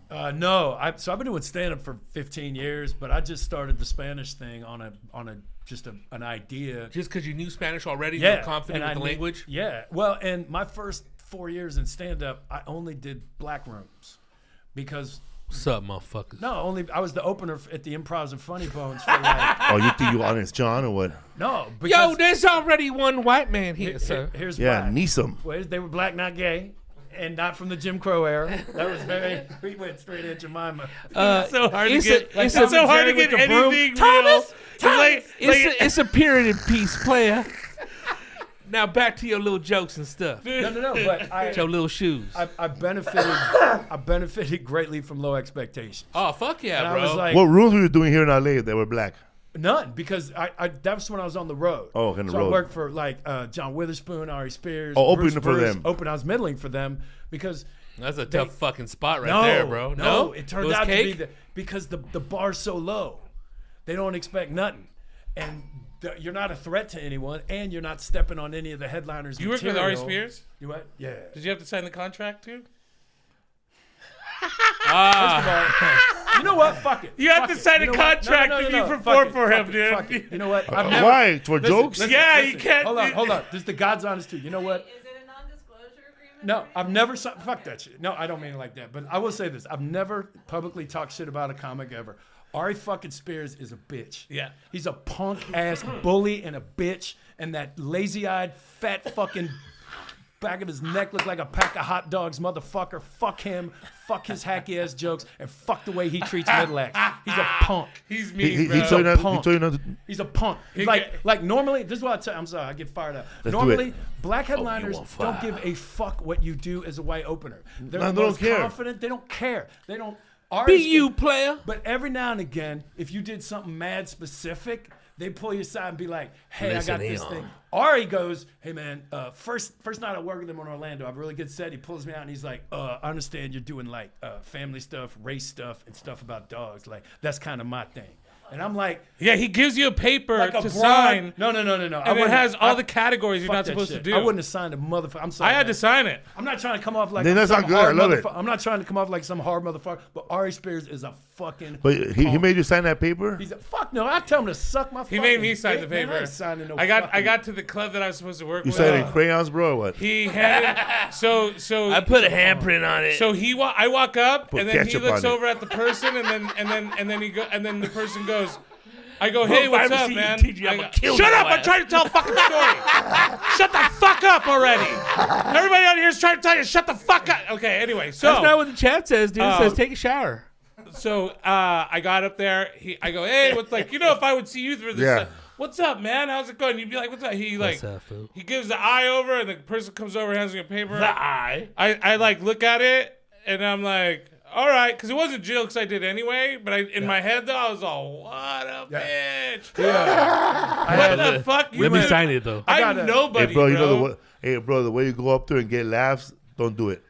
No, I've been doing stand up for 15 years, but I just started the Spanish thing on an idea. Just because you knew Spanish already, Yeah, you were confident and with the language? Yeah. Well, and my first 4 years in stand up, I only did black rooms because What's up, motherfuckers? I was the opener at the Improvs and Funny Bones for like Oh, you think you Honest John or what? no. Yo, Because there's already one white man here, sir. here's Yeah, why. Neeson. Well, they were black, not gay, and not from the Jim Crow era. That was very. We went straight at Jemima. It's so hard to it's get. a- it's It's a- so hard to with get the broom. anything Thomas, real. It's a period piece, player. Now back to your little jokes and stuff. No. But Your little shoes. I benefited greatly from low expectations. Oh, fuck yeah, And bro. I was like, What rooms were you doing here in LA that were black? none, because that was when I was on the road. Oh, on the so road. I worked for like John Witherspoon, Ari Spears. Oh, Bruce opening for Bruce, them. I was middling for them because That's a tough fucking spot right no, there, bro. No, it turned was out cake? to be because the bar's so low, they don't expect nothing, and you're not a threat to anyone, and you're not stepping on any of the headliners. You worked with material. Ari Spears? You what? Yeah. Did you have to sign the contract too? You know what? Fuck it. You have Fuck to it. sign You a know what? contract if you perform for him, dude. Fuck it. You know what? Why? For jokes? Yeah, you can't- Hold on. This is the God's honest truth. You know what? Is it a non-disclosure agreement? No, I've never fuck that shit. No, I don't mean it like that. But I will say this: I've never publicly talked shit about a comic ever. Ari fucking Spears is a bitch. Yeah. He's a punk ass bully and a bitch, and that lazy-eyed fat fucking back of his neck look like a pack of hot dogs, motherfucker. Fuck him. Fuck his hacky ass jokes, and fuck the way he treats middle acts. He's a punk. He's mean, He bro. told you not. He punk. told you not to. He's a punk. Like normally, this is what I tell you. I'm sorry, I get fired up. Let's do Normally, it. black headliners on don't fire. give a fuck what you do as a white opener. They're No, the they don't most care. confident. They don't care. They don't. Be Ari's you, good. player. But every now and again, if you did something mad specific, they pull you aside and be like, "Hey, I got Listen this here. thing." Ari goes, "Hey man, first night I worked with him in Orlando, I have a really good set." He pulls me out and he's like, "I understand you're doing like family stuff, race stuff, and stuff about dogs. Like that's kind of my thing." And I'm like, Yeah, he gives you a paper like a to broad- sign, No. and it wouldn't- has all I- the categories you're fuck not that supposed shit. to do. I wouldn't have signed a motherfucker. I'm sorry. I had to man. sign it. I'm not trying to come off like Then I'm that's some not good. hard I love it. motherfucker. I'm not trying to come off like some hard motherfucker. But Ari Spears is a fucking. But he punk. made you sign that paper. He's a fuck no. I tell him to suck my. He made me sign the dick, man. I paper. ain't signing no I fucking- got to the club that I was supposed to work You with. signed it in crayons, bro, or what? He handed so I put a handprint on it. So I walk up Put and then he ketchup looks on it. over at the person and then the person goes, I go, "Hey, what's up, man?" Shut up! I'm trying to tell a fucking story. Shut the fuck up already. Everybody out here is trying to tell you, shut the fuck up. Okay, anyway, so That's not what the chat says, dude. It says take a shower. So I got up there. I go, "Hey, what's like? You know, if I would see you through this, Yeah. what's up, man? How's it going?" You'd be like, "What's up?" He like, What's up, fool? he gives the eye over, and the person comes over, hands me a paper. The eye. I like look at it, and I'm like, all right, because it wasn't jokes I did anyway. But in my head though, I was all, "What a bitch! What the fuck?" Let me sign it though. I'm nobody, Hey, bro, you know the way. Hey, bro, the way you go up there and get laughs, don't do it.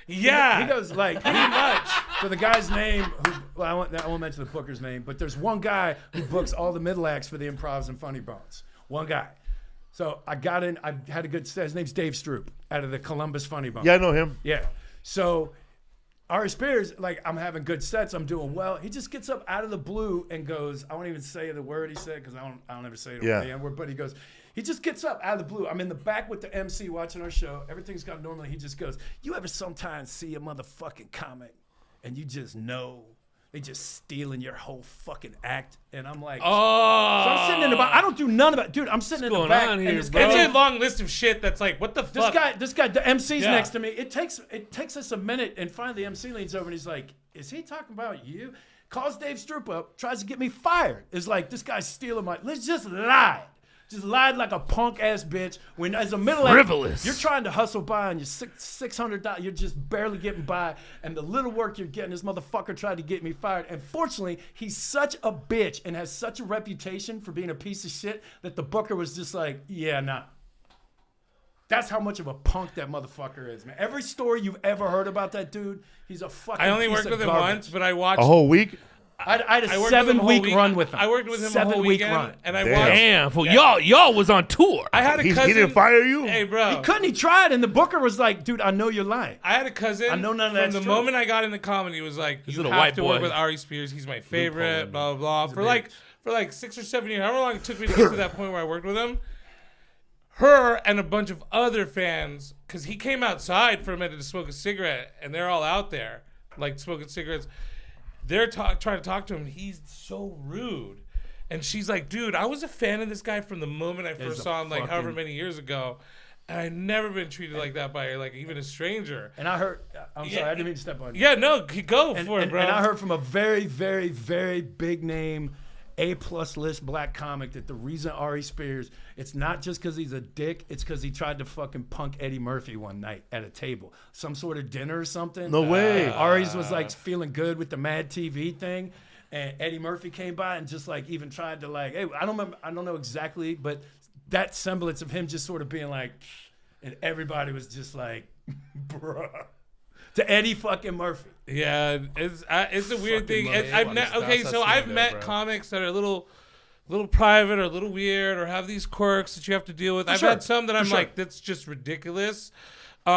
Yeah, He goes like pretty much for the guy's name. I won't mention the booker's name, but there's one guy who books all the middle acts for the Improvs and Funny Bones. One guy. So I got in. I had a good set. His name's Dave Stroop out of the Columbus Funny Bones. Yeah, I know him. Yeah. So Ari Spears, like I'm having good sets, I'm doing well. He just gets up out of the blue and goes, I won't even say the word he said because I don't ever say it Yeah. on the N-word, but he just gets up out of the blue. I'm in the back with the MC watching our show. Everything's gone normally. He just goes, "You ever sometimes see a motherfucking comic and you just know they just stealing your whole fucking act?" And I'm like, So I'm sitting in the back. I don't do none of it. Dude, I'm sitting in the going back. on and here, this bro? it's guy- a long list of shit that's like, what the fuck? this guy, the MC's Yeah. next to me. It takes us a minute, and finally the MC leans over and he's like, "Is he talking about you?" Calls Dave Stroop up, tries to get me fired. It's like, this guy's stealing my. Let's just lie. Just lied like a punk ass bitch. When as a middle Frivolous. you're trying to hustle by on your $600. You're just barely getting by, and the little work you're getting, this motherfucker tried to get me fired. And fortunately, he's such a bitch and has such a reputation for being a piece of shit that the booker was just like, "Yeah, nah." That's how much of a punk that motherfucker is, man. Every story you've ever heard about that dude, he's a fucking. I only piece worked of with him garbage. once, but I watched. A whole week. I had a I worked with him a whole 7-week week. run with him. I worked with him a 7-week whole weekend, run. and I Damn. watched. Damn, fool. Y'all was on tour. I had a He cousin. didn't fire you. Hey, bro. He couldn't. He tried, and the booker was like, "Dude, I know you're lying." I had a cousin. I know none of from that's the true. moment I got into comedy, was like, This you little have white to work boy. with Ari Spears. He's my favorite. Blah blah blah. For bitch. like 6 or 7 years, however long it took me to get to that point where I worked with him. Her and a bunch of other fans, because he came outside for a minute to smoke a cigarette, and they're all out there, like smoking cigarettes. They're trying to talk to him. He's so rude. And she's like, "Dude, I was a fan of this guy from the moment I first a saw him, like fucking- however many years ago. And I've never been treated like that by like even a stranger." And I heard. I'm sorry, I didn't mean to step on you. Yeah, no, go And, for it, and, bro. and I heard from a very, very, very big name, A+ list black comic that the reason Ari Spears, it's not just because he's a dick, it's because he tried to fucking punk Eddie Murphy one night at a table, some sort of dinner or something. No way. Ari's was like feeling good with the Mad TV thing, and Eddie Murphy came by and just like even tried to like, hey, I don't know exactly, but that semblance of him just sort of being like, and everybody was just like, bruh. To Eddie fucking Murphy. Yeah, it's a weird thing. Fucking I've love met, it. okay, That's so I've not met bad, bro. comics that are a little private or a little weird or have these quirks that you have to deal with. I've sure. had some that I'm sure. like, that's just ridiculous. But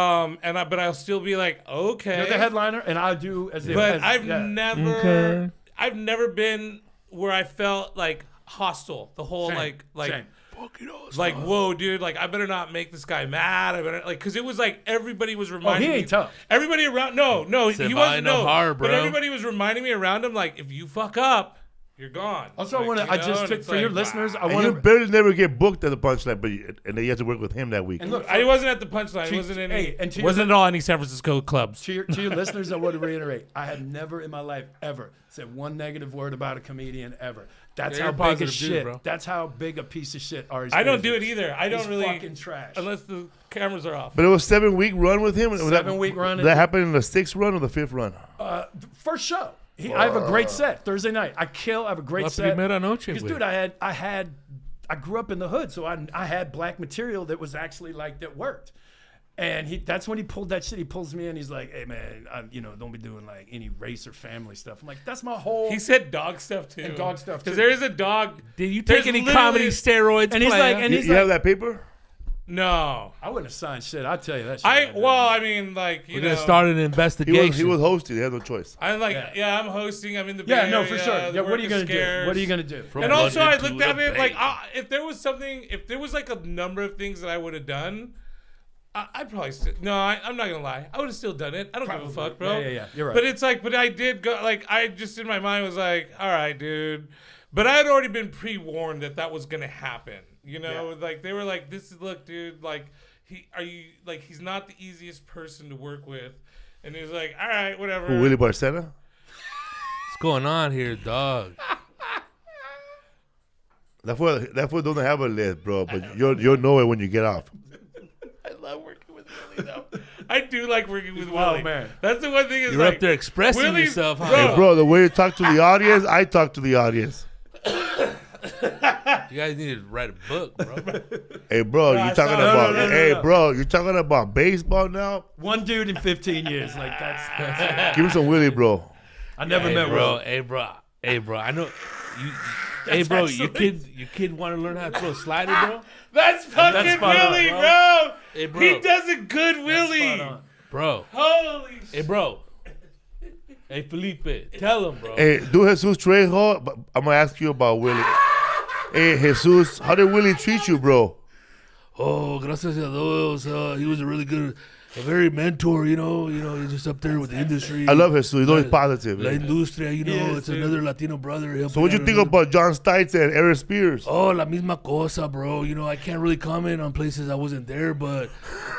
I'll still be like, okay. You're the headliner, and I do as the. But as, I've yeah. never been where I felt like hostile. The whole Same, like same. like, whoa, dude, like I better not make this guy mad. I better like because it was like everybody was reminding he ain't me. tough. Everybody around, no, Said he bye, wasn't. no No, horror, but bro. everybody was reminding me around him, like if you fuck up, you're gone. Also, like, I just and took it's for your like, listeners. I And want you to. barely never get booked at the Punchline, and then you have to work with him that week. And look, I wasn't at the Punchline. It To- wasn't any. hey, and to your- wasn't at all any San Francisco clubs. to your listeners, I want to reiterate: I have never in my life ever said one negative word about a comedian ever. That's Yeah, how you're a big a positive dude, shit. bro. That's how big a piece of shit Ari. I don't Spears do it is. either. I don't He's really fucking trash. unless the cameras are off. But it was 7-week run with him. 7-week run. That happened in the 6th run or the 5th run? First show. I have a great set Thursday night. I have a great La set. primera noche, Because, güey. dude, I grew up in the hood, so I had black material that was actually like that worked. And that's when he pulled that shit. He pulls me in. He's like, "Hey man, don't be doing like any race or family stuff." I'm like, "That's my whole." He said dog stuff too. And dog stuff, Because too. there is a dog. Did you There's take any literally- comedy steroids? And he's player? like, and he's You like, have that paper? No. I wouldn't have signed shit. I'll tell you that shit. I mean, like, you we're know. gonna start an He investigation. was hosting. He had no choice. I'm like, yeah, I'm hosting. I'm in the Yeah, Bay no, Area, for sure. the Yeah, what are you work gonna is do? scarce. What are you gonna do? From And also, I London looked to at the it like, Bay. if there was like a number of things that I would have done, I'd probably still. No, I'm not gonna lie. I would have still done it. I don't give a fuck, bro. Yeah. You're right. But it's like, but I did go. Like, I just in my mind was like, all right, dude. But I had already been pre-warned that was gonna happen. You know, like they were like, look, dude, like he's not the easiest person to work with, and he was like, all right, whatever. Who, Willie Barcena? What's going on here, dog? That fool doesn't have a list, bro. But you'll know it when you get off. I love working with Willie though. I do like working with wild, Willie. man. That's the one thing is You're like up there expressing Willie- yourself, huh? bro. Hey, bro, the way you talk to the audience, I talk to the audience. You guys need to write a book, bro. Hey, bro, I you talking saw- about? no, Hey, no. bro, you talking about baseball now? One dude in 15 years. Like that's Give me some Willie, bro. I never Hey, met bro. Will. Hey, bro. I know you. Hey, bro, your kid want to learn how to throw a slider, bro? That's fucking spot on, Willie, bro. bro. Hey, bro. He does a good Spot Willie. on. Bro. Holy Hey, shit. bro. Hey, Felipe, tell him, bro. Hey, do Jesus Trejo, but I'm gonna ask you about Willie. Hey, Jesus, how did Willie treat you, bro? Oh, gracias a Dios. He was a very mentor, you know, he's just up there with the industry. I love Jesus. He's always positive. La eh? industria, you know, Yes, it's dude. another Latino brother. So what you think about Jon Stites and Eric Spears? Oh, la misma cosa, bro. You know, I can't really comment on places I wasn't there, but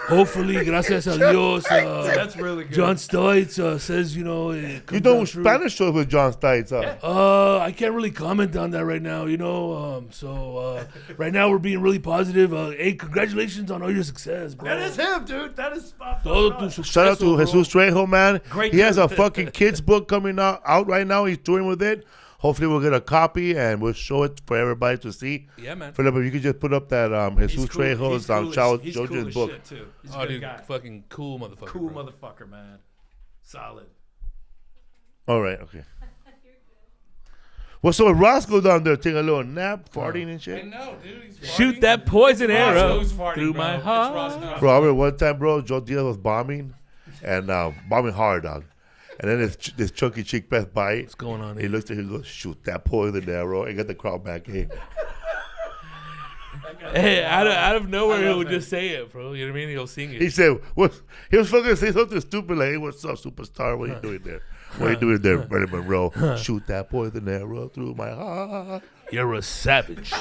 hopefully, gracias a Dios, That's really good. Jon Stites says, you know, it You comes know out true. Spanish shows with Jon Stites, huh? I can't really comment on that right now, you know. Right now we're being really positive. Hey, congratulations on all your success, bro. That is him, dude. That is spot Todo on. tu suceso, Shout out to bro. Jesus Trejo, man. Great He has a dude. fucking kids book coming out right now. He's touring with it. Hopefully we'll get a copy and we'll show it for everybody to see. Yeah, man. Philip, if you could just put up that He's Jesus cool. Trejo's He's cool as- he's cool children's as book. shit, too. He's a Oh, good dude, guy. fucking cool motherfucker. Cool bro. motherfucker, man. Solid. All right, okay. Well, so Roscoe down there taking a little nap, farting and I shit. know, dude. He's Shoot farting. that poison arrow Roscoe's farting, through bro. my It's heart. Roscoe. Bro, I remember one time, bro, Joe Diaz was bombing, and bombing hard, dog. And then this chunky chick passed by. What's going on He here? looks at him and goes, shoot that poison arrow, and got the crowd back in. Hey, out of nowhere, he would just say it, bro. You know what I mean? He'll sing He it. said, he was fucking saying something stupid like, hey, what's up, superstar? What are you doing there? What are you doing there, Marilyn Monroe? Shoot that poison arrow through my heart. You're a savage.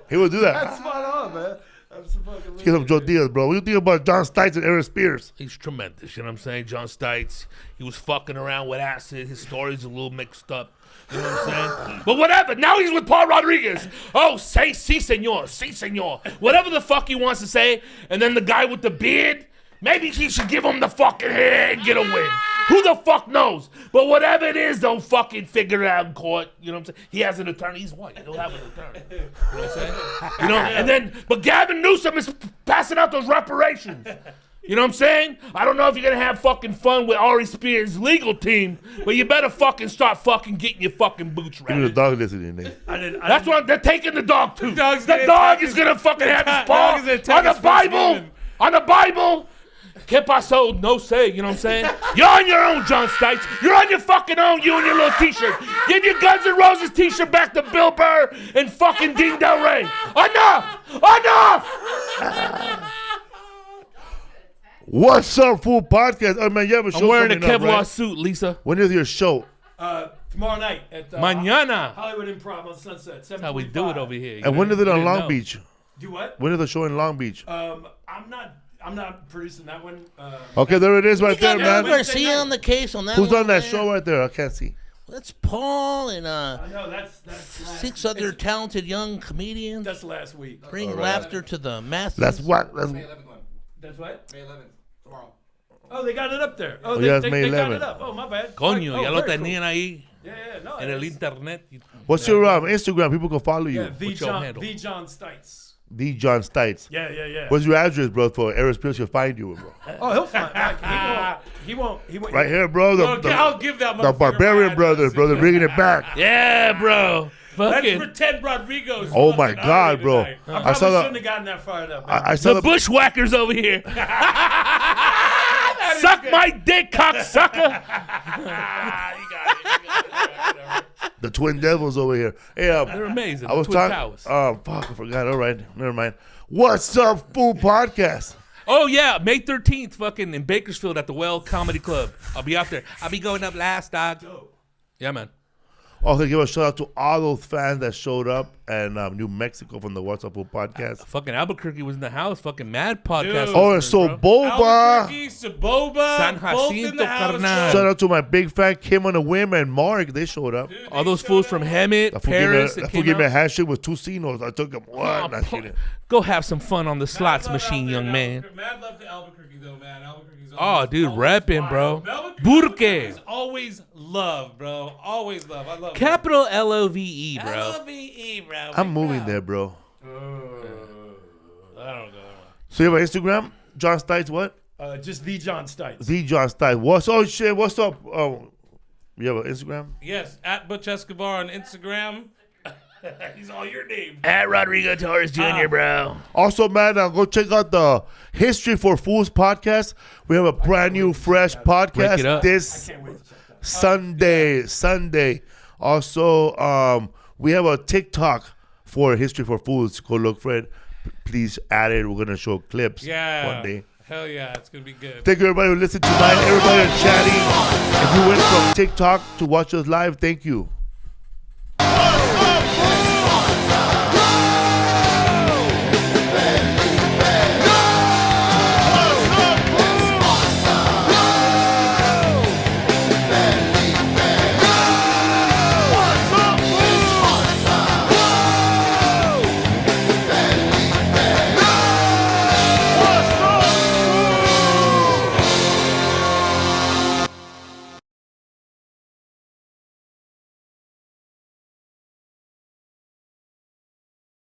He would do that. That's spot on, man. That's fucking Get up Joe Diaz, bro. What do you think about Jon Stites and Eric Spears? He's tremendous, you know what I'm saying? Jon Stites, he was fucking around with acid. His story's a little mixed up. You know what I'm saying? But whatever. Now he's with Paul Rodriguez. Oh, say si, senor. Si, senor. Whatever the fuck he wants to say. And then the guy with the beard, maybe he should give him the fucking head and get a win. Who the fuck knows? But whatever it is, they'll fucking figure it out in court. You know what I'm saying? He has an attorney. He's white. He'll have an attorney. You know what I'm saying? You know, and then, but Gavin Newsom is passing out those reparations. You know what I'm saying? I don't know if you're gonna have fucking fun with Ari Spears' legal team, but you better fucking start fucking getting your fucking boots Even the ready. dog listening, Nate. That's what they're taking the dog too. dog's The gonna dog attack is his- gonna fucking have his dog paw is gonna attack on the his first Bible. human. On the Bible. Que paso? No say. You know what I'm saying? You're on your own, Jon Stites. You're on your fucking own, you and your little t-shirt. Give your Guns N' Roses t-shirt back to Bill Burr and fucking Dean Del Rey. Enough! Enough! What's up, Fool Podcast? Oh, man, you have a show I'm wearing a coming up, Kevlar right? suit, Lisa. When is your show? Tomorrow night at Mañana. Hollywood Improv on Sunset. That's how we do it over here. And when is it on Long know. Beach? Do what? When is the show in Long Beach? I'm not producing that one. Okay, there it is right We got there, Al man. Garcia on the case on that Who's one, on that man. show right there? I can't see. That's Paul and I know that's 6 other talented young comedians. That's last week. Bring laughter to the masses. That's what. That's, May 11th one. That's what? May 11th. Tomorrow. Oh, they got it up there. Oh, yeah, it's they May got 11th. it up. Oh, my bad. Coño, Oh, ya lo very tenían ahí Yeah, no. en el it's- internet. what's your Instagram? People can follow you. Yeah, What's your handle? TheJonStites. TheJonStites. Yeah. What's your address, bro? For Eris Pierce, you'll find you, bro. Oh, he'll find. He won't. Right here, bro. I'll give that The motherfucker Barbarian my Brothers, address. brother, bringing it back. Yeah, bro. Let's Fucking pretend Rodrigo's. Oh my fucking God, hungry bro! tonight. I I probably saw shouldn't the. have gotten that far up. I saw the bushwhackers over here. Suck my dick, cocksucker. The Twin Devils over here. Hey, They're amazing. I was Twin talking. Towers. Oh fuck! I forgot. All right, never mind. What's up, Fool Podcast? Oh yeah, May 13th, fucking in Bakersfield at the Well Comedy Club. I'll be out there. I'll be going up last, dog. Yeah, man. Also, give a shout out to all those fans that showed up and New Mexico from the What's Up Fool Podcast. Fucking Albuquerque was in the house. Fucking mad podcast. Dude. Oh, and so bro. Boba. Albuquerque, Saboba, San both in Jacinto, the house. carnal. Shout out to my big fan Kim on a Whim and Mark. They showed up. Dude, All they those showed fools from up. Hemet, That fool Paris. gave that me came a out. handshake with 2 Cinos. I took them. What? Oh, Not kidding. Go have some fun on the slots Mad love machine, out there young in man. Albuquerque. Mad love to Albuquerque, though, man. Albuquerque's Oh, always- dude, always repping, bro. wild. Albuquerque- Burque. Albuquerque's always love, bro. Always love. I love Capital LOVE, bro. L-O-V-E, bro. I'm moving there, bro. I don't know. So you have an Instagram? Jon Stites, what? Just TheJonStites. TheJonStites. What's oh shit? What's up? Oh, you have an Instagram? Yes, at Butch Escobar on Instagram. He's all your name. At RodrigoTorresJr, bro. Also, man, go check out the History for Fools podcast. We have a brand new, fresh Break it podcast up. this Sunday. Also, we have a TikTok for History for Fools. Go look for it. Please add it. We're gonna show clips Yeah. one day. Hell yeah, it's gonna be good. Thank you, everybody who listened tonight. Everybody who's chatting. If you went from TikTok to watch us live, thank you.